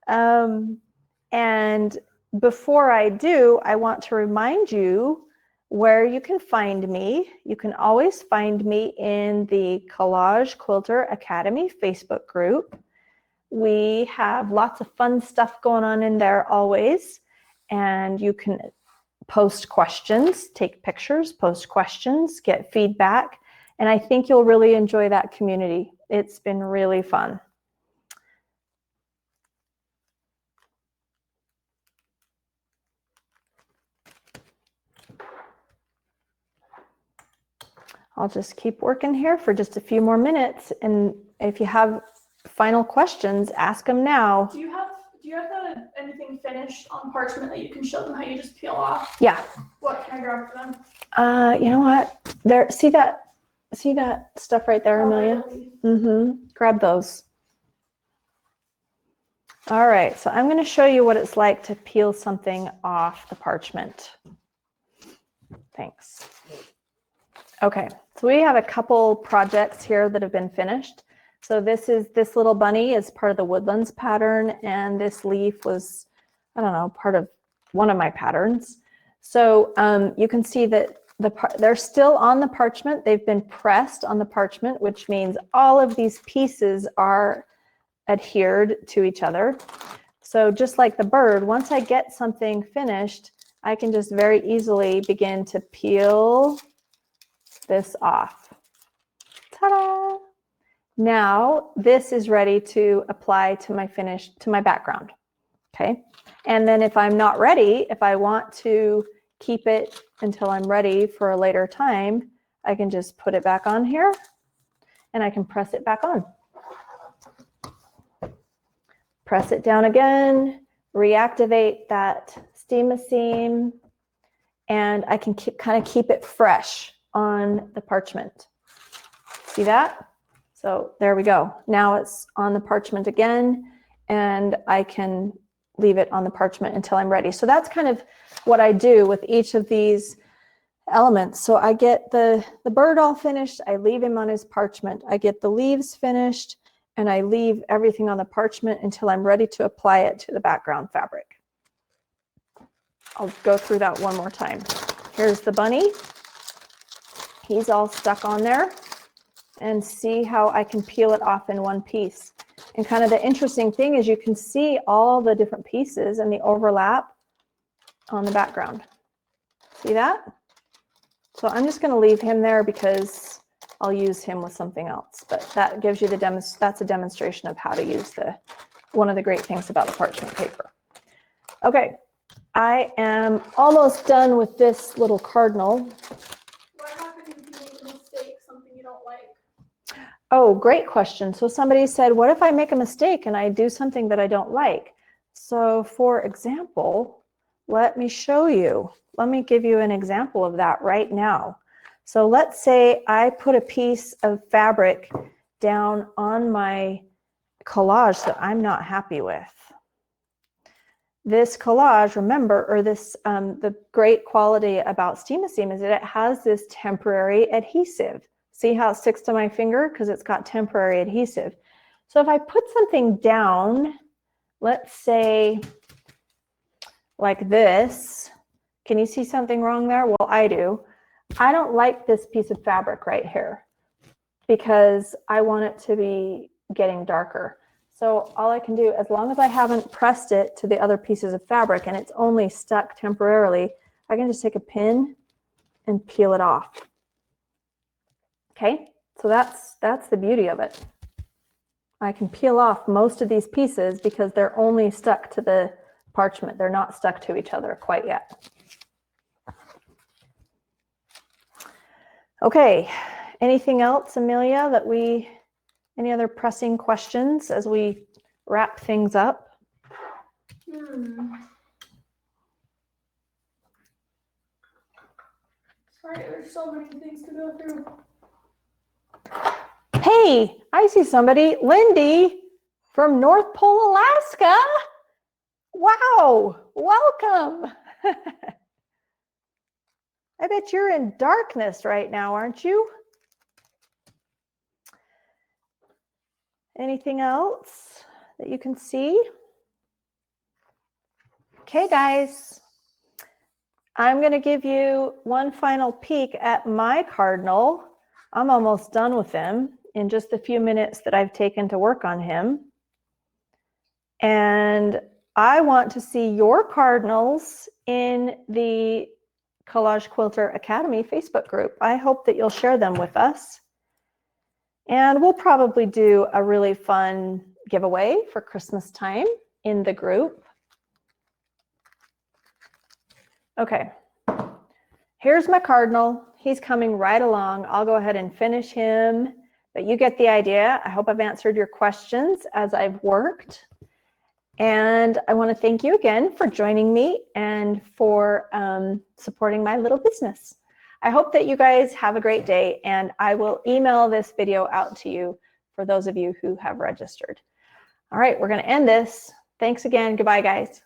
And before I do, I want to remind you where you can find me. You can always find me in the Collage Quilter Academy Facebook group. We have lots of fun stuff going on in there always, and you can post questions, take pictures, post questions, get feedback, and I think you'll really enjoy that community. It's been really fun. I'll just keep working here for just a few more minutes, and if you have final questions, ask them now. Do you have anything finished on parchment that you can show them how you just peel off? Yeah. What can I grab for them? You know what? There, see that stuff right there, Amelia? Grab those. All right, so I'm going to show you what it's like to peel something off the parchment. Thanks. Okay, so we have a couple projects here that have been finished. So this little bunny is part of the Woodlands pattern, and this leaf was, I don't know, part of one of my patterns. So you can see that they're still on the parchment. They've been pressed on the parchment, which means all of these pieces are adhered to each other. So just like the bird, once I get something finished, I can just very easily begin to peel this off. Ta-da! Now this is ready to apply to my background. Okay. And then if I'm not ready, if I want to keep it until I'm ready for a later time, I can just put it back on here and I can press it back on. Press it down again, reactivate that steam seam, and I can kind of keep it fresh on the parchment. See that? So there we go. Now it's on the parchment again, and I can leave it on the parchment until I'm ready. So that's kind of what I do with each of these elements. So I get the bird all finished, I leave him on his parchment. I get the leaves finished, and I leave everything on the parchment until I'm ready to apply it to the background fabric. I'll go through that one more time. Here's the bunny. He's all stuck on there. And see how I can peel it off in one piece. And kind of the interesting thing is you can see all the different pieces and the overlap on the background. See that? So I'm just going to leave him there because I'll use him with something else. But that gives you that's a demonstration of how to use one of the great things about the parchment paper. Okay, I am almost done with this little cardinal. What happens if you make a mistake, something you don't like? Oh, great question. So somebody said, what if I make a mistake and I do something that I don't like? So for example, let me show you. Let me give you an example of that right now. So let's say I put a piece of fabric down on my collage that I'm not happy with. This collage, remember, or this, the great quality about steam seam is that it has this temporary adhesive. See how it sticks to my finger? Because it's got temporary adhesive. So if I put something down, let's say like this, can you see something wrong there? Well, I do. I don't like this piece of fabric right here because I want it to be getting darker. So all I can do, as long as I haven't pressed it to the other pieces of fabric and it's only stuck temporarily, I can just take a pin and peel it off. Okay, so that's the beauty of it. I can peel off most of these pieces because they're only stuck to the parchment. They're not stuck to each other quite yet. Okay, anything else, Amelia, any other pressing questions as we wrap things up? Sorry, there's so many things to go through. Hey, I see somebody, Lindy from North Pole, Alaska. Wow, welcome. I bet you're in darkness right now, aren't you? Anything else that you can see? Okay, guys, I'm going to give you one final peek at my cardinal. I'm almost done with him in just the few minutes that I've taken to work on him. And I want to see your cardinals in the Collage Quilter Academy Facebook group. I hope that you'll share them with us. And we'll probably do a really fun giveaway for Christmas time in the group. Okay, here's my cardinal. He's coming right along. I'll go ahead and finish him, but you get the idea. I hope I've answered your questions as I've worked. And I want to thank you again for joining me and for supporting my little business. I hope that you guys have a great day, and I will email this video out to you for those of you who have registered. All right, we're going to end this. Thanks again. Goodbye, guys.